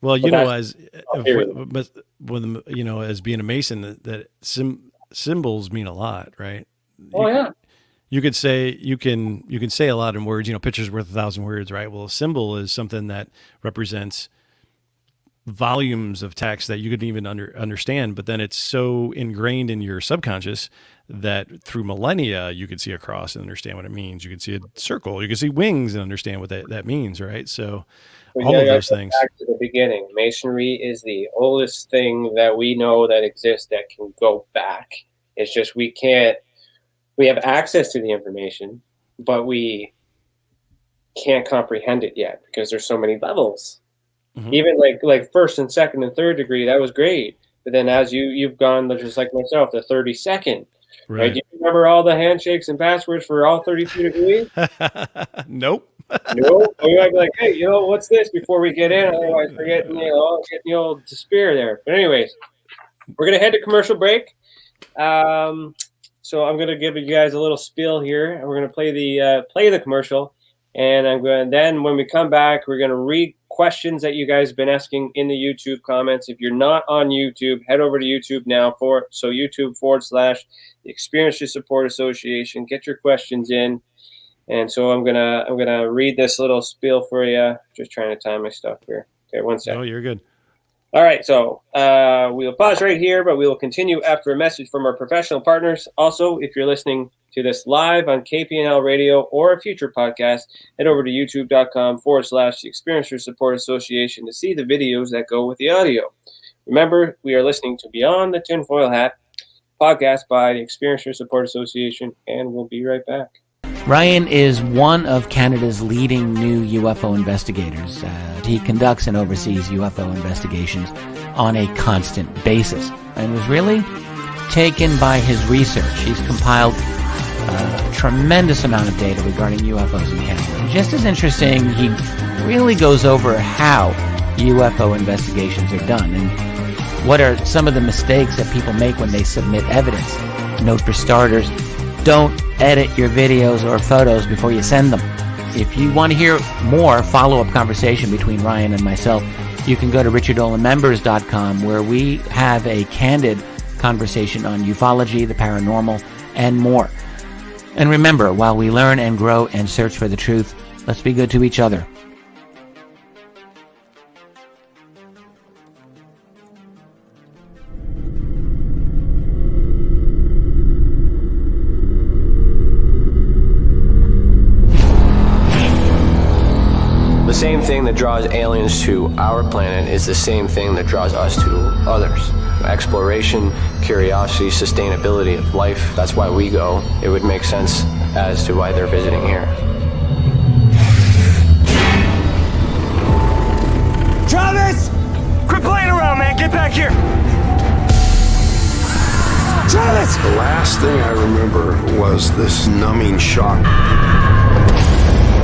well, you know, as you know, as being a Mason, that symbols mean a lot, right? Oh yeah. You could say you can say a lot in words. You know, picture's worth 1,000 words, right? Well, a symbol is something that represents volumes of text that you couldn't even understand, but then it's so ingrained in your subconscious that through millennia you could see a cross and understand what it means. You could see a circle, you could see wings and understand what that means, right? So all of those things. Back to the beginning, Masonry is the oldest thing that we know that exists that can go back. It's just we have access to the information, but we can't comprehend it yet because there's so many levels. Even like first and second and third degree, that was great. But then as you've gone, just like myself, the 32nd, right? Do you remember all the handshakes and passwords for all 32 degrees? Nope. No. You might be like, hey, you know, what's this before we get in? Otherwise, we're getting the old despair there. But anyways, we're gonna head to commercial break. So I'm gonna give you guys a little spiel here, and we're gonna play the commercial. And then when we come back, we're going to read questions that you guys have been asking in the YouTube comments. If you're not on YouTube, head over to YouTube now YouTube.com/the Experience Support Association. Get your questions in. And so I'm gonna read this little spiel for you. Just trying to time my stuff here. Okay, one second. Oh, you're good. All right, so we'll pause right here, but we will continue after a message from our professional partners. Also, if you're listening to this live on KPNL Radio or a future podcast, head over to youtube.com/the Experience Support Association to see the videos that go with the audio. Remember, we are listening to Beyond the Tinfoil Hat, podcast by the Experience Support Association, and we'll be right back. Ryan is one of Canada's leading new UFO investigators. He conducts and oversees UFO investigations on a constant basis and was really taken by his research. He's compiled a tremendous amount of data regarding UFOs in Canada. And just as interesting, he really goes over how UFO investigations are done and what are some of the mistakes that people make when they submit evidence. Note for starters, don't edit your videos or photos before you send them. If you want to hear more follow-up conversation between Ryan and myself, you can go to richardolanmembers.com, where we have a candid conversation on ufology, the paranormal, and more. And remember, while we learn and grow and search for the truth, let's be good to each other. The same thing that draws aliens to our planet is the same thing that draws us to others. Exploration, curiosity, sustainability of life. That's why we go. It would make sense as to why they're visiting here. man, get back here! Travis! The last thing I remember was this numbing shock.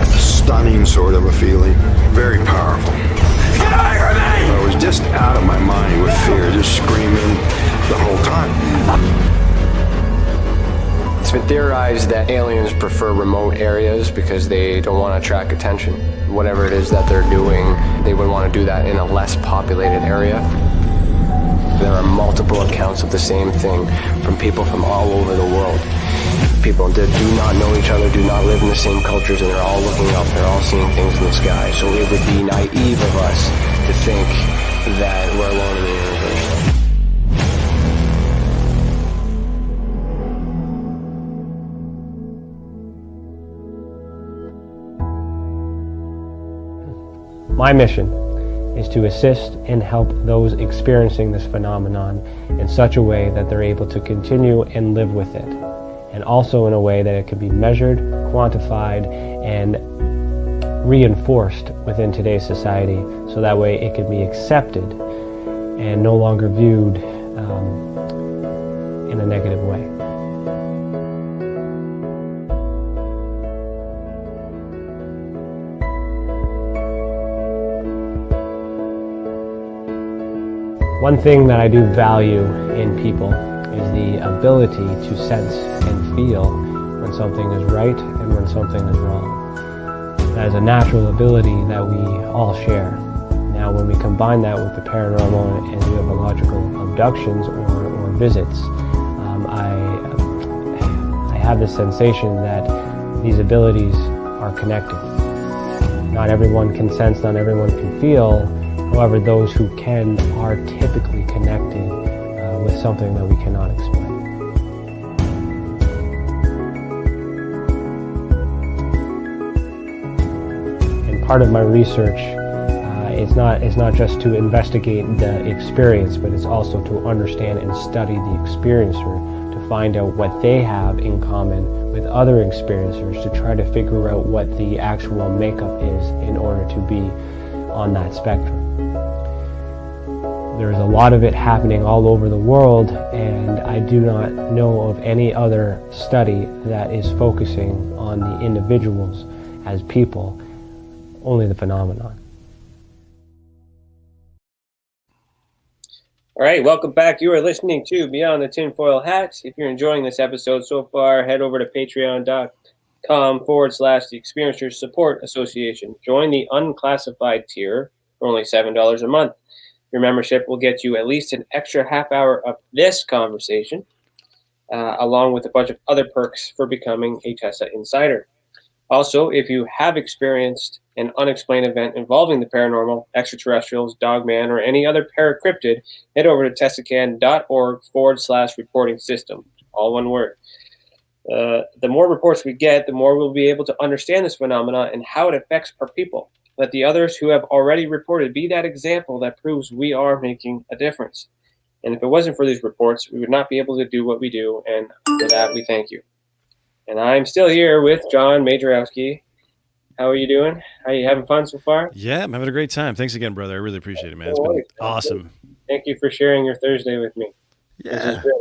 Stunning sort of a feeling. Very powerful. Get away from me! I was just out of my mind with fear, just screaming the whole time. It's been theorized that aliens prefer remote areas because they don't want to attract attention. Whatever it is that they're doing, they would want to do that in a less populated area. There are multiple accounts of the same thing from people from all over the world. People that do not know each other, do not live in the same cultures, and they're all looking up, they're all seeing things in the sky. So it would be naive of us to think that we're alone in the universe. My mission is to assist and help those experiencing this phenomenon in such a way that they're able to continue and live with it, and also in a way that it can be measured, quantified, and reinforced within today's society, so that way it can be accepted and no longer viewed in a negative way. One thing that I do value in people is the ability to sense and feel when something is right and when something is wrong. That is a natural ability that we all share. Now, when we combine that with the paranormal and ufological abductions or visits, I have the sensation that these abilities are connected. Not everyone can sense, not everyone can feel. However, those who can are typically connected with something that we cannot explain. And part of my research is not just to investigate the experience, but it's also to understand and study the experiencer to find out what they have in common with other experiencers, to try to figure out what the actual makeup is in order to be on that spectrum. There's a lot of it happening all over the world, and I do not know of any other study that is focusing on the individuals as people, only the phenomenon. All right, welcome back. You are listening to Beyond the Tinfoil Hat. If you're enjoying this episode so far, head over to patreon.com/The Experiencers Support Association. Join the unclassified tier for only $7 a month. Your membership will get you at least an extra half hour of this conversation, along with a bunch of other perks for becoming a TESA insider. Also, if you have experienced an unexplained event involving the paranormal, extraterrestrials, dogman, or any other paracryptid, head over to tesacan.org/reporting system. All one word. The more reports we get, the more we'll be able to understand this phenomena and how it affects our people. Let the others who have already reported be that example that proves we are making a difference. And if it wasn't for these reports, we would not be able to do what we do, and for that, we thank you. And I'm still here with Jon Majerowski. How are you doing? Are you having fun so far? Yeah, I'm having a great time. Thanks again, brother. I really appreciate it, man. It's been awesome. Thank you for sharing your Thursday with me. Yeah. This is great.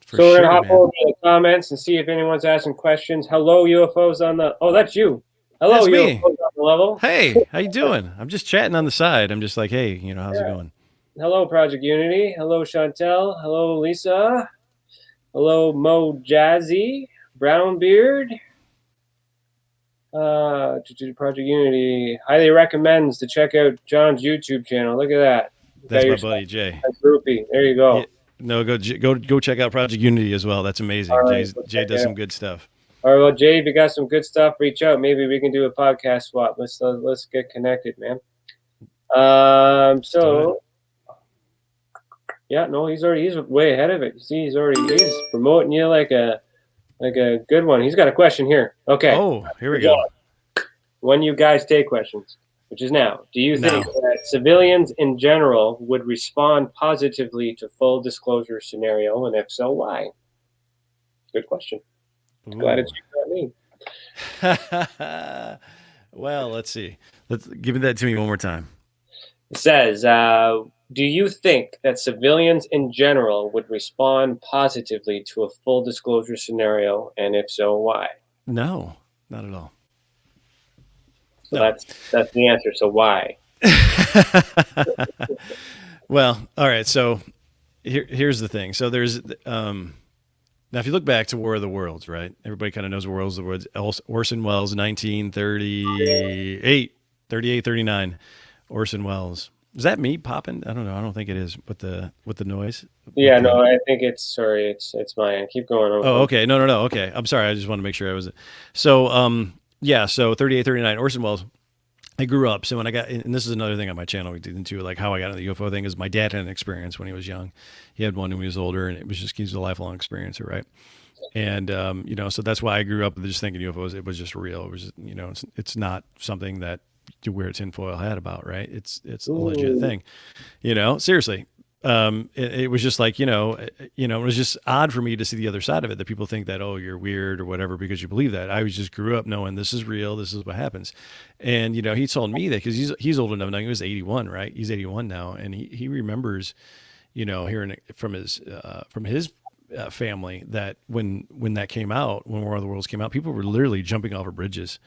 So we're going to hop over to the comments and see if anyone's asking questions. Hello, UFOs on the... Oh, that's you. Hello, That's UFOs me. on the level. Hey, how you doing? I'm just chatting on the side. I'm just like, hey, how's it going? Hello, Project Unity. Hello, Chantel. Hello, Lisa. Hello, Mo Jazzy. Brownbeard. Project Unity highly recommends to check out Jon's YouTube channel. Look at that. That's my buddy, Jay. Groupie. There you go. Yeah. No, go check out Project Unity as well. That's amazing. Right, Jay does some good stuff. All right, well, Jay, if you got some good stuff, reach out. Maybe we can do a podcast swap. Let's get connected, man. Yeah, no, he's way ahead of it. You see, he's promoting you like a good one. He's got a question here. Okay. Oh, here we go. When you guys take questions, which is now, do you think that civilians in general would respond positively to full disclosure scenario, and if so, why? Good question. Glad it's you, not me. Well, let's see. Give that to me one more time. It says, Do you think that civilians in general would respond positively to a full disclosure scenario, and if so, why? No, not at all. So No. that's the answer. So why? Well, all right. So here's the thing. So there's now if you look back to War of the Worlds, right? Everybody kind of knows War of the Worlds. Orson Welles, 1938, 39. Orson Welles. Is that me popping? I don't know. I don't think it is with the noise. Yeah, no, I think it's mine. Keep going. Oh, okay. No. Okay. I'm sorry. I just want to make sure I was. So, yeah. So 38, 39. Orson Welles. I grew up. So when I got, and this is another thing on my channel we did into, like how I got into the UFO thing is my dad had an experience when he was young. He had one when he was older, and he's a lifelong experiencer, right? And so that's why I grew up just thinking UFOs. It was just real. It was, it's not something that you wear a tinfoil hat about, right? It's a legit thing, seriously. It was just like, it was just odd for me to see the other side of it, that people think that, oh, you're weird or whatever because you believe that. I just grew up knowing this is real. This is what happens. And, he told me that because he's old enough now. He was 81, right? He's 81 now. And he remembers, hearing from his family that when that came out, when War of the Worlds came out, people were literally jumping off of bridges.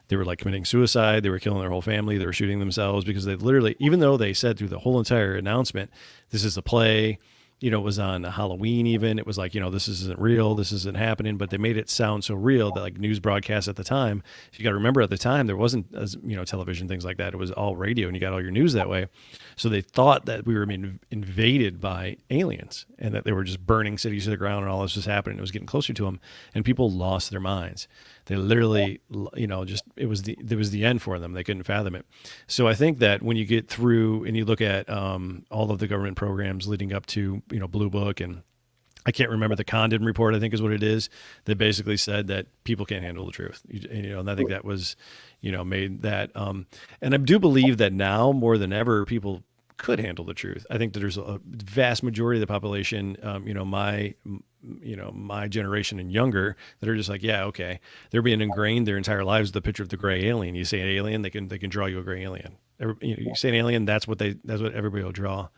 They were like committing suicide. They were killing their whole family. They were shooting themselves because they literally, even though they said through the whole entire announcement, this is a play, it was on Halloween even. It was like, this isn't real. This isn't happening. But they made it sound so real that like news broadcasts at the time, you got to remember at the time, there wasn't, as television, things like that. It was all radio and you got all your news that way. So they thought that we were being invaded by aliens and that they were just burning cities to the ground and all this was happening. It was getting closer to them and people lost their minds. They literally, it was the end for them. They couldn't fathom it. So I think that when you get through and you look at all of the government programs leading up to, Blue Book, and I can't remember the Condon report, I think is what it is, that basically said that people can't handle the truth. And I think that was, made that. And I do believe that now more than ever, people could handle the truth. I think that there's a vast majority of the population, my generation and younger, that are just like, yeah, okay. They're being ingrained their entire lives with the picture of the gray alien. You say an alien, they can draw you a gray alien. You say an alien, that's what everybody will draw.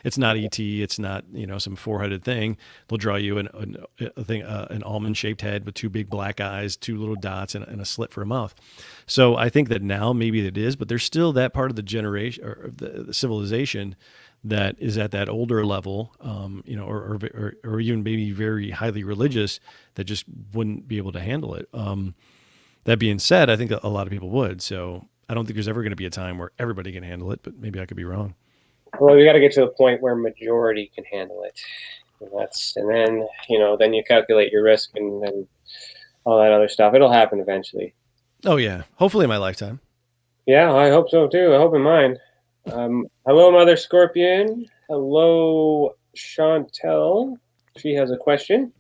It's not ET. It's not, some four-headed thing. They'll draw you an almond-shaped head with two big black eyes, two little dots, and a slit for a mouth. So I think that now maybe it is, but there's still that part of the generation or the civilization that is at that older level, or even maybe very highly religious, that just wouldn't be able to handle it. That being said, I think a lot of people would. So I don't think there's ever going to be a time where everybody can handle it, but maybe I could be wrong. Well, we got to get to a point where majority can handle it, and then then you calculate your risk and all that other stuff. It'll happen eventually. Oh yeah, hopefully in my lifetime. Yeah, I hope so too. I hope in mine. Hello, Mother Scorpion. Hello, Chantel. She has a question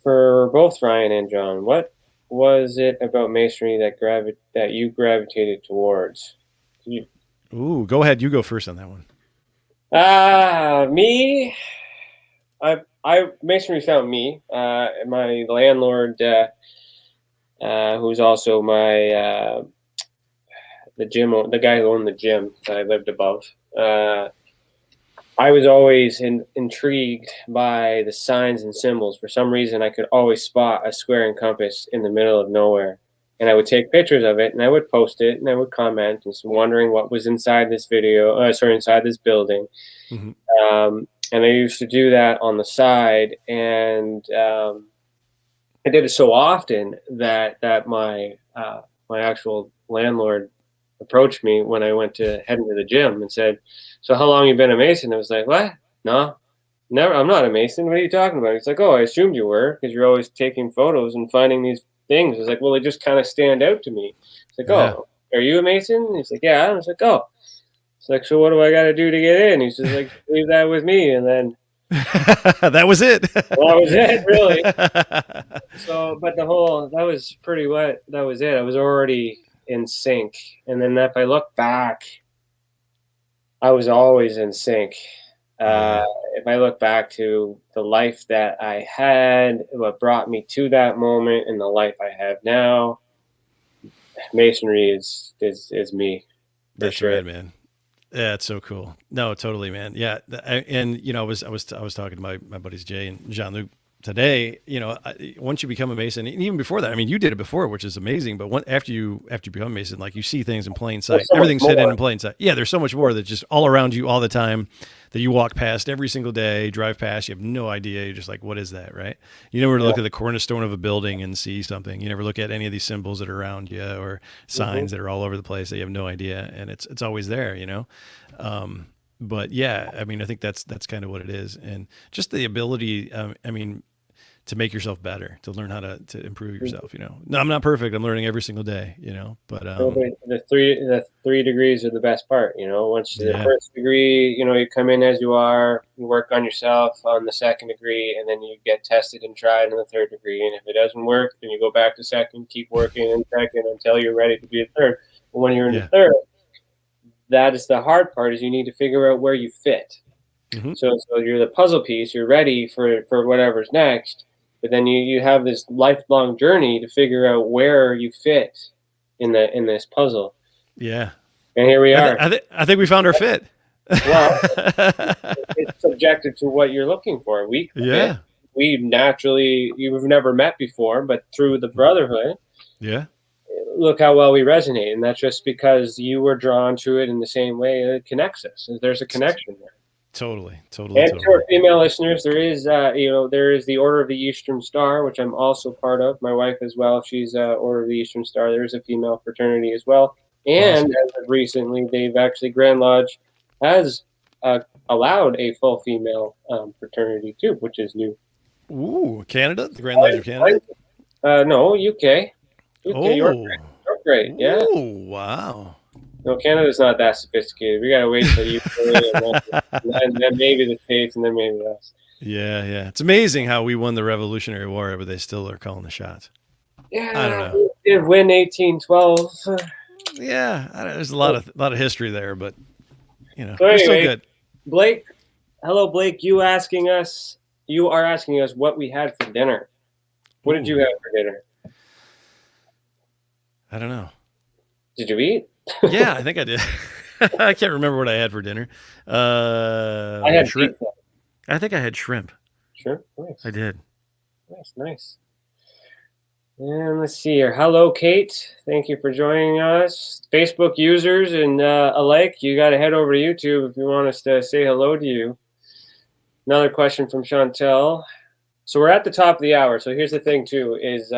for both Ryan and John. What was it about Masonry that you gravitated towards? Ooh, go ahead. You go first on that one. Me. Masonry found me. My landlord, who's also my the guy who owned the gym that I lived above. I was always intrigued by the signs and symbols. For some reason, I could always spot a square and compass in the middle of nowhere. And I would take pictures of it, and I would post it, and I would comment, and wondering what was inside this inside this building. Mm-hmm. And I used to do that on the side, and I did it so often that my actual landlord approached me when I went to head into the gym and said, "So how long you been a Mason?" I was like, "What? No, never. I'm not a Mason. What are you talking about?" He's like, "Oh, I assumed you were because you're always taking photos and finding these things." I was like, "Well, they just kind of stand out to me." It's like, yeah. "Oh, are you a Mason?" And he's like, "Yeah." I was like, "Oh." It's like, "So what do I got to do to get in?" He's just like, "Leave that with me." And then that was it. That was it, really. So, but that was pretty wet. That was it. I was already in sync. And then if I look back, I was always in sync. If I look back to the life that I had, what brought me to that moment, and the life I have now, Masonry is me. That's sure. right, man. Yeah, it's so cool. No, totally, man. Yeah, and I was talking to my buddies Jay and Jean-Luc today. Once you become a Mason, and even before that, I mean, you did it before, which is amazing. But after you become a Mason, like you see things in plain sight. so Everything's much hidden more. in plain sight. Yeah, there's so much more that's just all around you all the time that you walk past every single day, drive past. You have no idea. You're just like, what is that, right? You never look at the cornerstone of a building and see something. You never look at any of these symbols that are around you or signs that are all over the place that you have no idea, and it's always there. But yeah, I mean, I think that's kind of what it is, and just the ability. I mean, to make yourself better, to learn how to improve yourself. No, I'm not perfect. I'm learning every single day. But The three degrees are the best part. Once the Yeah. first degree, you come in as you are, you work on yourself on the second degree, and then you get tested and tried in the third degree. And if it doesn't work, then you go back to second, keep working in second until you're ready to be a third. But when you're in the third, that is the hard part, is you need to figure out where you fit. Mhm. So you're the puzzle piece, you're ready for whatever's next, but then you have this lifelong journey to figure out where you fit in this puzzle. Yeah. And here we are. I think we found our fit. Well, it's subjective to what you're looking for. We naturally, you've never met before, but through the brotherhood, look how well we resonate. And that's just because you were drawn to it in the same way it connects us. There's a connection there. Totally. And to our female listeners, there is the Order of the Eastern Star, which I'm also part of. My wife as well, she's Order of the Eastern Star. There is a female fraternity as well. And as of recently, they've actually, Grand Lodge has allowed a full female fraternity too, which is new. Ooh, Canada? The Grand Lodge of Canada? No, UK. You're great. Yeah. Oh, wow. No, Canada's not that sophisticated. We gotta wait till UK, and then maybe the States, and then maybe us. Yeah. It's amazing how we won the Revolutionary War, but they still are calling the shots. Yeah, I don't know. We did win 1812. Yeah, there's a lot of history there, but So we're still anyway, good. Blake, hello, Blake. You are asking us what we had for dinner. What did you have for dinner? I don't know. Did you eat? Yeah, I think I did. I can't remember what I had for dinner. I had shrimp. pizza. I think I had shrimp. Sure, nice. I did. Nice. And let's see here. Hello, Kate. Thank you for joining us. Facebook users and alike, you got to head over to YouTube if you want us to say hello to you. Another question from Chantel. So we're at the top of the hour. So here's the thing, too, is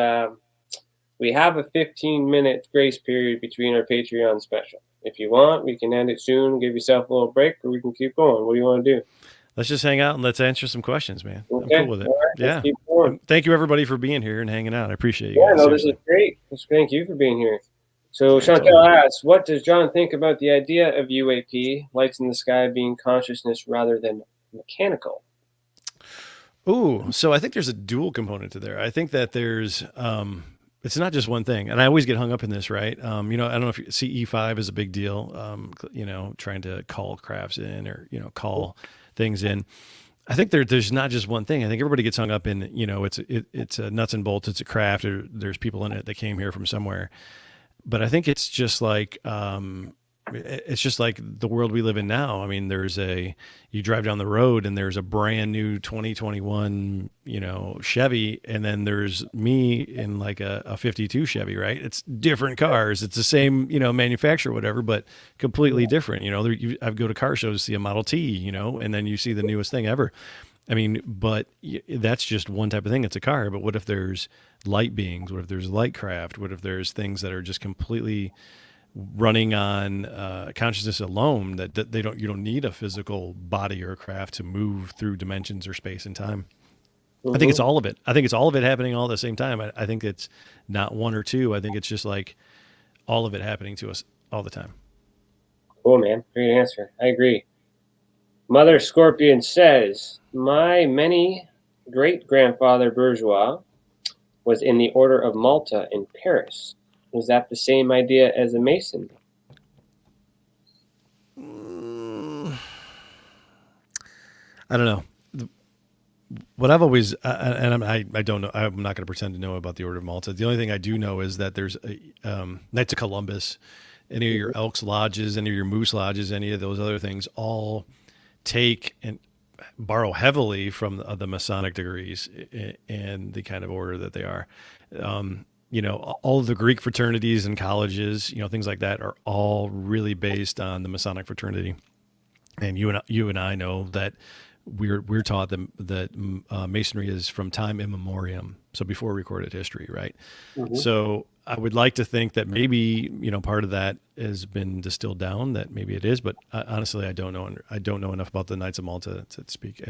we have a 15-minute grace period between our Patreon special. If you want, we can end it soon, give yourself a little break, or we can keep going. What do you want to do? Let's just hang out and let's answer some questions, man. Okay. I'm cool with it. Right, yeah. keep going. Thank you, everybody, for being here and hanging out. I appreciate you. Yeah, guys, no, this seriously. is great. Thank you for being here. So Chantel asks, what does John think about the idea of UAP, lights in the sky, being consciousness rather than mechanical? Ooh, so I think there's a dual component to there. I think that there's, it's not just one thing. And I always get hung up in this, right? I don't know if CE5 is a big deal, trying to call crafts in or, call things in. I think there's not just one thing. I think everybody gets hung up in, it's a nuts and bolts. It's a craft. There's people in it that came here from somewhere. But I think it's just like, the world we live in now. I mean, you drive down the road and there's a brand new 2021, Chevy. And then there's me in like a 52 Chevy, right? It's different cars. It's the same, manufacturer, whatever, but completely different. I go to car shows to see a Model T, and then you see the newest thing ever. I mean, but that's just one type of thing. It's a car. But what if there's light beings? What if there's light craft? What if there's things that are just completely running on consciousness alone, that you don't need a physical body or craft to move through dimensions or space and time? I think it's all of it. I think it's all of it happening all at the same time. I think it's not one or two. I think it's just like all of it happening to us all the time. Cool, man. Great answer. I agree. Mother Scorpion says, my many great-grandfather Bourgeois was in the Order of Malta in Paris. Is that the same idea as a Mason? I don't know. What I've always, and I don't know, I'm not going to pretend to know about the Order of Malta. The only thing I do know is that there's Knights of Columbus. any of your Elks Lodges, any of your Moose Lodges, any of those other things, all take and borrow heavily from the Masonic degrees and the kind of order that they are. All of the Greek fraternities and colleges, things like that are all really based on the Masonic fraternity. And you and I know that we're taught that Masonry is from time immemorial, so before recorded history, right? Mm-hmm. So I would like to think that maybe part of that has been distilled down. That maybe it is, but honestly, I don't know. I don't know enough about the Knights of Malta to speak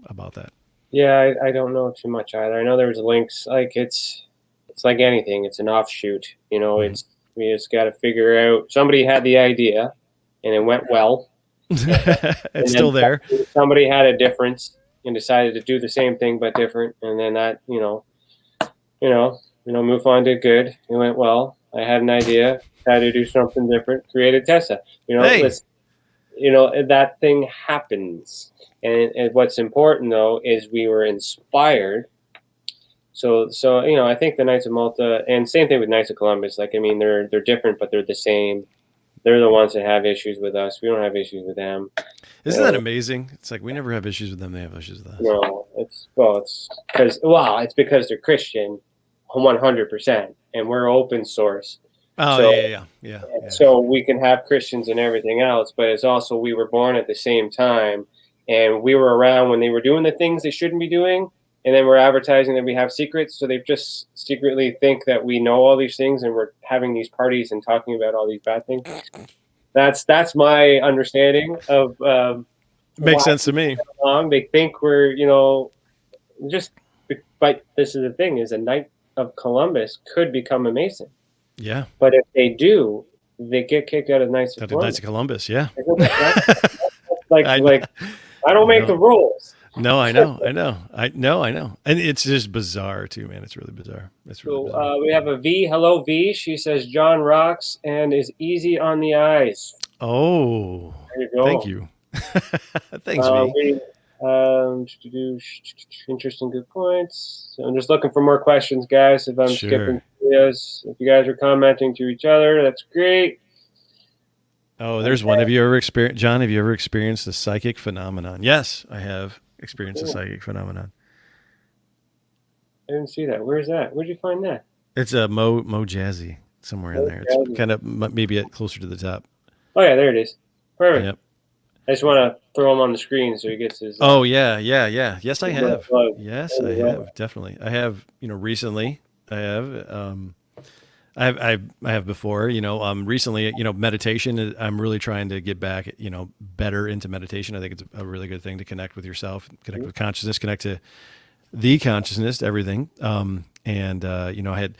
about that. Yeah, I don't know too much either. I know there's links. Like it's like anything. It's an offshoot. Mm-hmm. We just got to figure out. Somebody had the idea, and it went well. It's still there. Somebody had a difference and decided to do the same thing but different, and then that MUFON did good. It went well. I had an idea, had to do something different, created TESA. That thing happens, and what's important though is we were inspired. So I think the Knights of Malta, and same thing with Knights of Columbus. They're different, but they're the same. They're the ones that have issues with us. We don't have issues with them. Isn't that amazing? It's like we never have issues with them. They have issues with us. No, it's because they're Christian, 100%, and we're open source. Oh, so, yeah. So we can have Christians and everything else, but it's also we were born at the same time, and we were around when they were doing the things they shouldn't be doing. And then we're advertising that we have secrets, so they just secretly think that we know all these things, and we're having these parties and talking about all these bad things. That's my understanding of. Makes sense to me. They think we're, but this is the thing: is a Knight of Columbus could become a Mason. Yeah. But if they do, they get kicked out of Knights of Columbus. Knights of Columbus, yeah. I don't make the rules. No, I know. And it's just bizarre too, man. It's really bizarre. Bizarre. We have a V. Hello, V. She says, John rocks and is easy on the eyes. Oh, there you go. Thank you. Thanks, V. Interesting, good points. So I'm just looking for more questions, guys. If I'm skipping videos, if you guys are commenting to each other, that's great. Oh, there's one. Have you ever experienced the psychic phenomenon? Yes, I have experienced the psychic phenomenon. I didn't see that. Where's that? Where'd you find that? It's a Mo Jazzy somewhere in there. It's kind of maybe closer to the top. Oh yeah, there it is. Perfect. Yep. I just want to throw him on the screen so he gets his. Oh yeah. Yes, I have. Yes, I have. Definitely. I have. Recently, I have. I have before, recently, meditation, I'm really trying to get back, better into meditation. I think it's a really good thing to connect with yourself, connect with consciousness, connect to the consciousness, everything. I had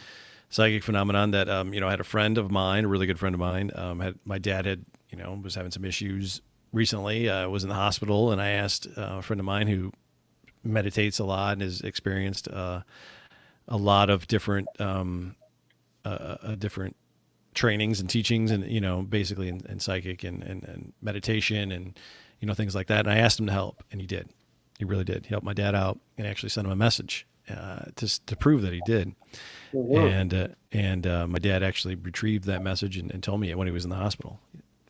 psychic phenomenon that, I had a friend of mine, a really good friend of mine, my dad was having some issues recently, was in the hospital, and I asked a friend of mine who meditates a lot and has experienced a lot of different different trainings and teachings and, basically in psychic and meditation and, things like that. And I asked him to help, and he did. He really did. He helped my dad out and actually sent him a message to prove that he did. Mm-hmm. And my dad actually retrieved that message and told me it when he was in the hospital.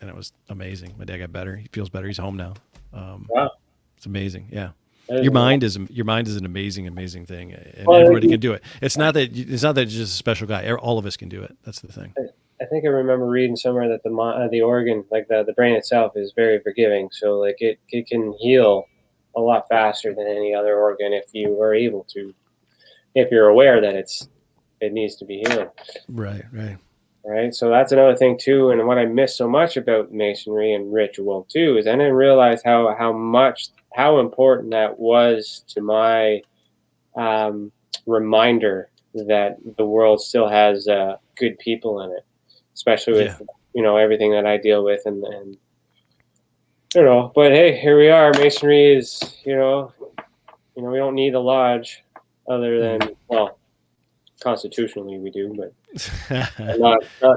And it was amazing. My dad got better. He feels better. He's home now. Wow. It's amazing. Yeah. Your mind is an amazing thing, and everybody can do it. It's not that you're just a special guy. All of us can do it. That's the thing. I think I remember reading somewhere that the organ, like the brain itself, is very forgiving. So like it can heal a lot faster than any other organ if you are able to, if you're aware that it needs to be healed. Right. So that's another thing too. And what I miss so much about Masonry and ritual too is I didn't realize how important that was to my reminder that the world still has good people in it, especially with everything that I deal with and but hey, here we are. Masonry is we don't need a lodge other than constitutionally we do, but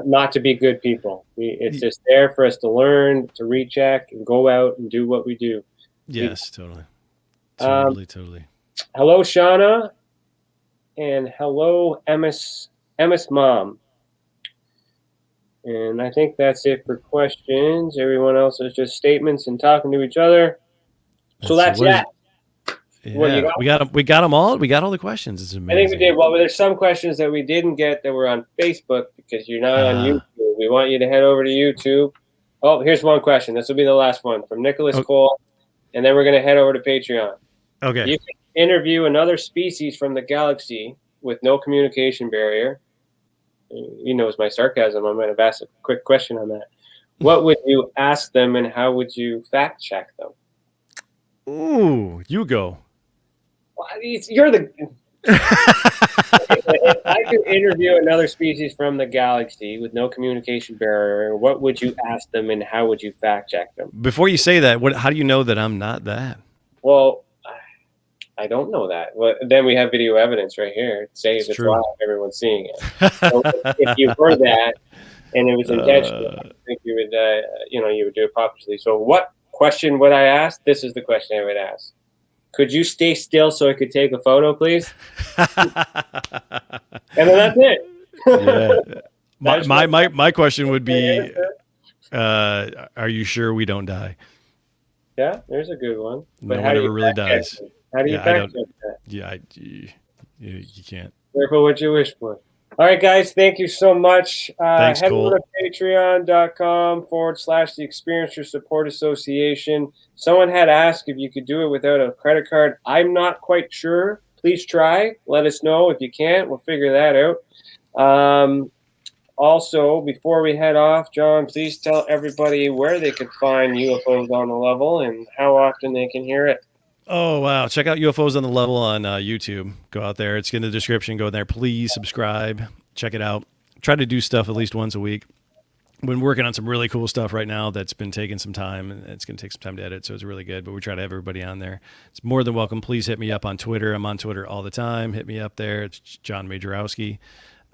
not to be good people. It's just there for us to learn, to recheck, and go out and do what we do. Yes, totally. Hello, Shauna, and hello, Emma's mom. And I think that's it for questions. Everyone else is just statements and talking to each other. So that's that. What you got? We got them all. We got all the questions. It's amazing. I think we did. Well, there's some questions that we didn't get that were on Facebook because you're not on YouTube. We want you to head over to YouTube. Oh, here's one question. This will be the last one from Nicholas Cole, and then we're going to head over to Patreon. Okay. You can interview another species from the galaxy with no communication barrier. He knows my sarcasm. I might have asked a quick question on that. What would you ask them, and how would you fact check them? Ooh, you go. Well, you're the. If I could interview another species from the galaxy with no communication barrier, what would you ask them, and how would you fact check them? Before you say that, how do you know that I'm not that? Well, I don't know that. Well, then we have video evidence right here. It's live. Everyone's seeing it. So if you heard that and it was intentional, I think you would, you would do it purposely. So what question would I ask? This is the question I would ask. Could you stay still so I could take a photo, please? And then that's it. Yeah. My question would be, are you sure we don't die? Yeah, there's a good one. But no one ever really dies. How do you fact check that? Yeah, you can't. Careful what you wish for. All right, guys, thank you so much. Thanks, head Cole. over to patreon.com/the Experiencer Support Association. Someone had asked if you could do it without a credit card. I'm not quite sure. Please try. Let us know. If you can't, we'll figure that out. Also, before we head off, John, please tell everybody where they could find UFOs on the Level and how often they can hear it. Oh, wow. Check out UFOs on the Level on YouTube. Go out there. It's in the description. Go there. Please subscribe. Check it out. Try to do stuff at least once a week. Been working on some really cool stuff right now that's been taking some time, and it's going to take some time to edit, so it's really good, but we try to have everybody on there. It's more than welcome. Please hit me up on Twitter. I'm on Twitter all the time. Hit me up there. It's Jon Majerowski.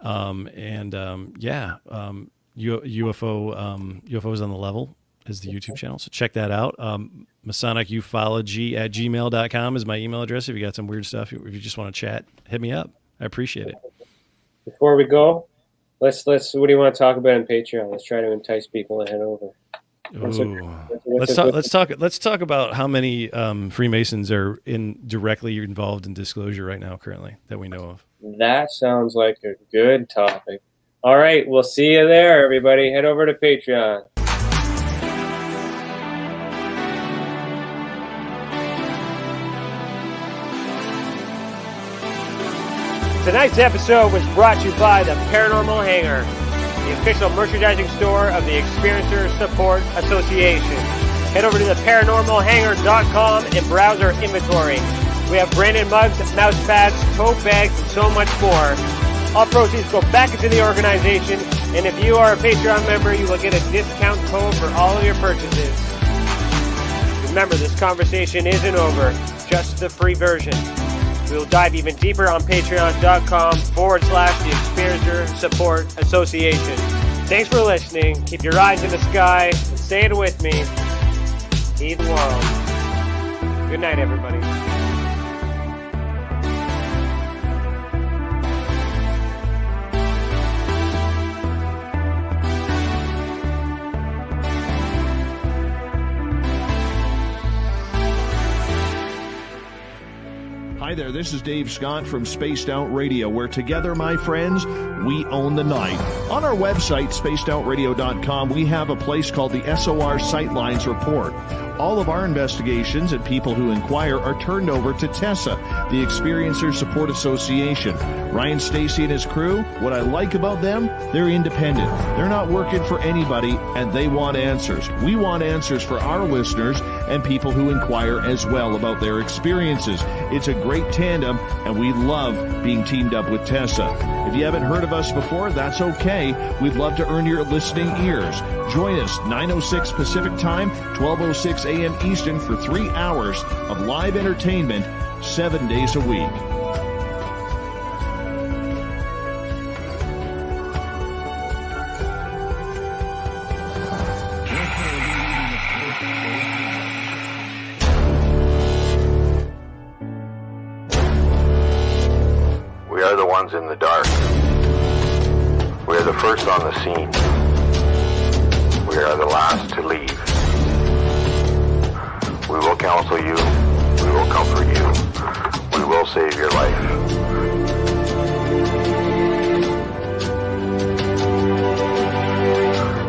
UFOs on the Level is the YouTube channel, so check that out. Masonic Ufology at gmail.com is my email address. If you got some weird stuff, if you just want to chat, hit me up. I appreciate it. Before we go, let's what do you want to talk about on Patreon? Let's try to entice people to head over. Let's talk about how many Freemasons are directly involved in disclosure right now currently that we know of. That sounds like a good topic. All right, we'll see you there, everybody. Head over to Patreon. Tonight's episode was brought to you by the Paranormal Hangar, the official merchandising store of the Experiencer Support Association. Head over to theparanormalhangar.com and browse our inventory. We have branded mugs, mouse pads, tote bags, and so much more. All proceeds go back into the organization, and if you are a Patreon member, you will get a discount code for all of your purchases. Remember, this conversation isn't over, just the free version. We'll dive even deeper on patreon.com/the Experiencer Support Association. Thanks for listening. Keep your eyes in the sky and say it with me. Heed the world. Good night, everybody. Hi there, this is Dave Scott from Spaced Out Radio, where together, my friends, we own the night. On our website, spacedoutradio.com, we have a place called the SOR Sightlines Report. All of our investigations and people who inquire are turned over to TESA, the Experiencer Support Association. Ryan Stacy and his crew, what I like about them, they're independent. They're not working for anybody, and they want answers. We want answers for our listeners and people who inquire as well about their experiences. It's a great tandem, and we love being teamed up with TESA. If you haven't heard of us before, that's okay. We'd love to earn your listening ears. Join us 9:06 Pacific Time, 12:06 a.m. Eastern for 3 hours of live entertainment, 7 days a week. We are the ones in the dark. We are the first on the scene. we are the last to leave. We will counsel you. We will comfort you. We will save your life.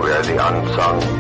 We are the unsung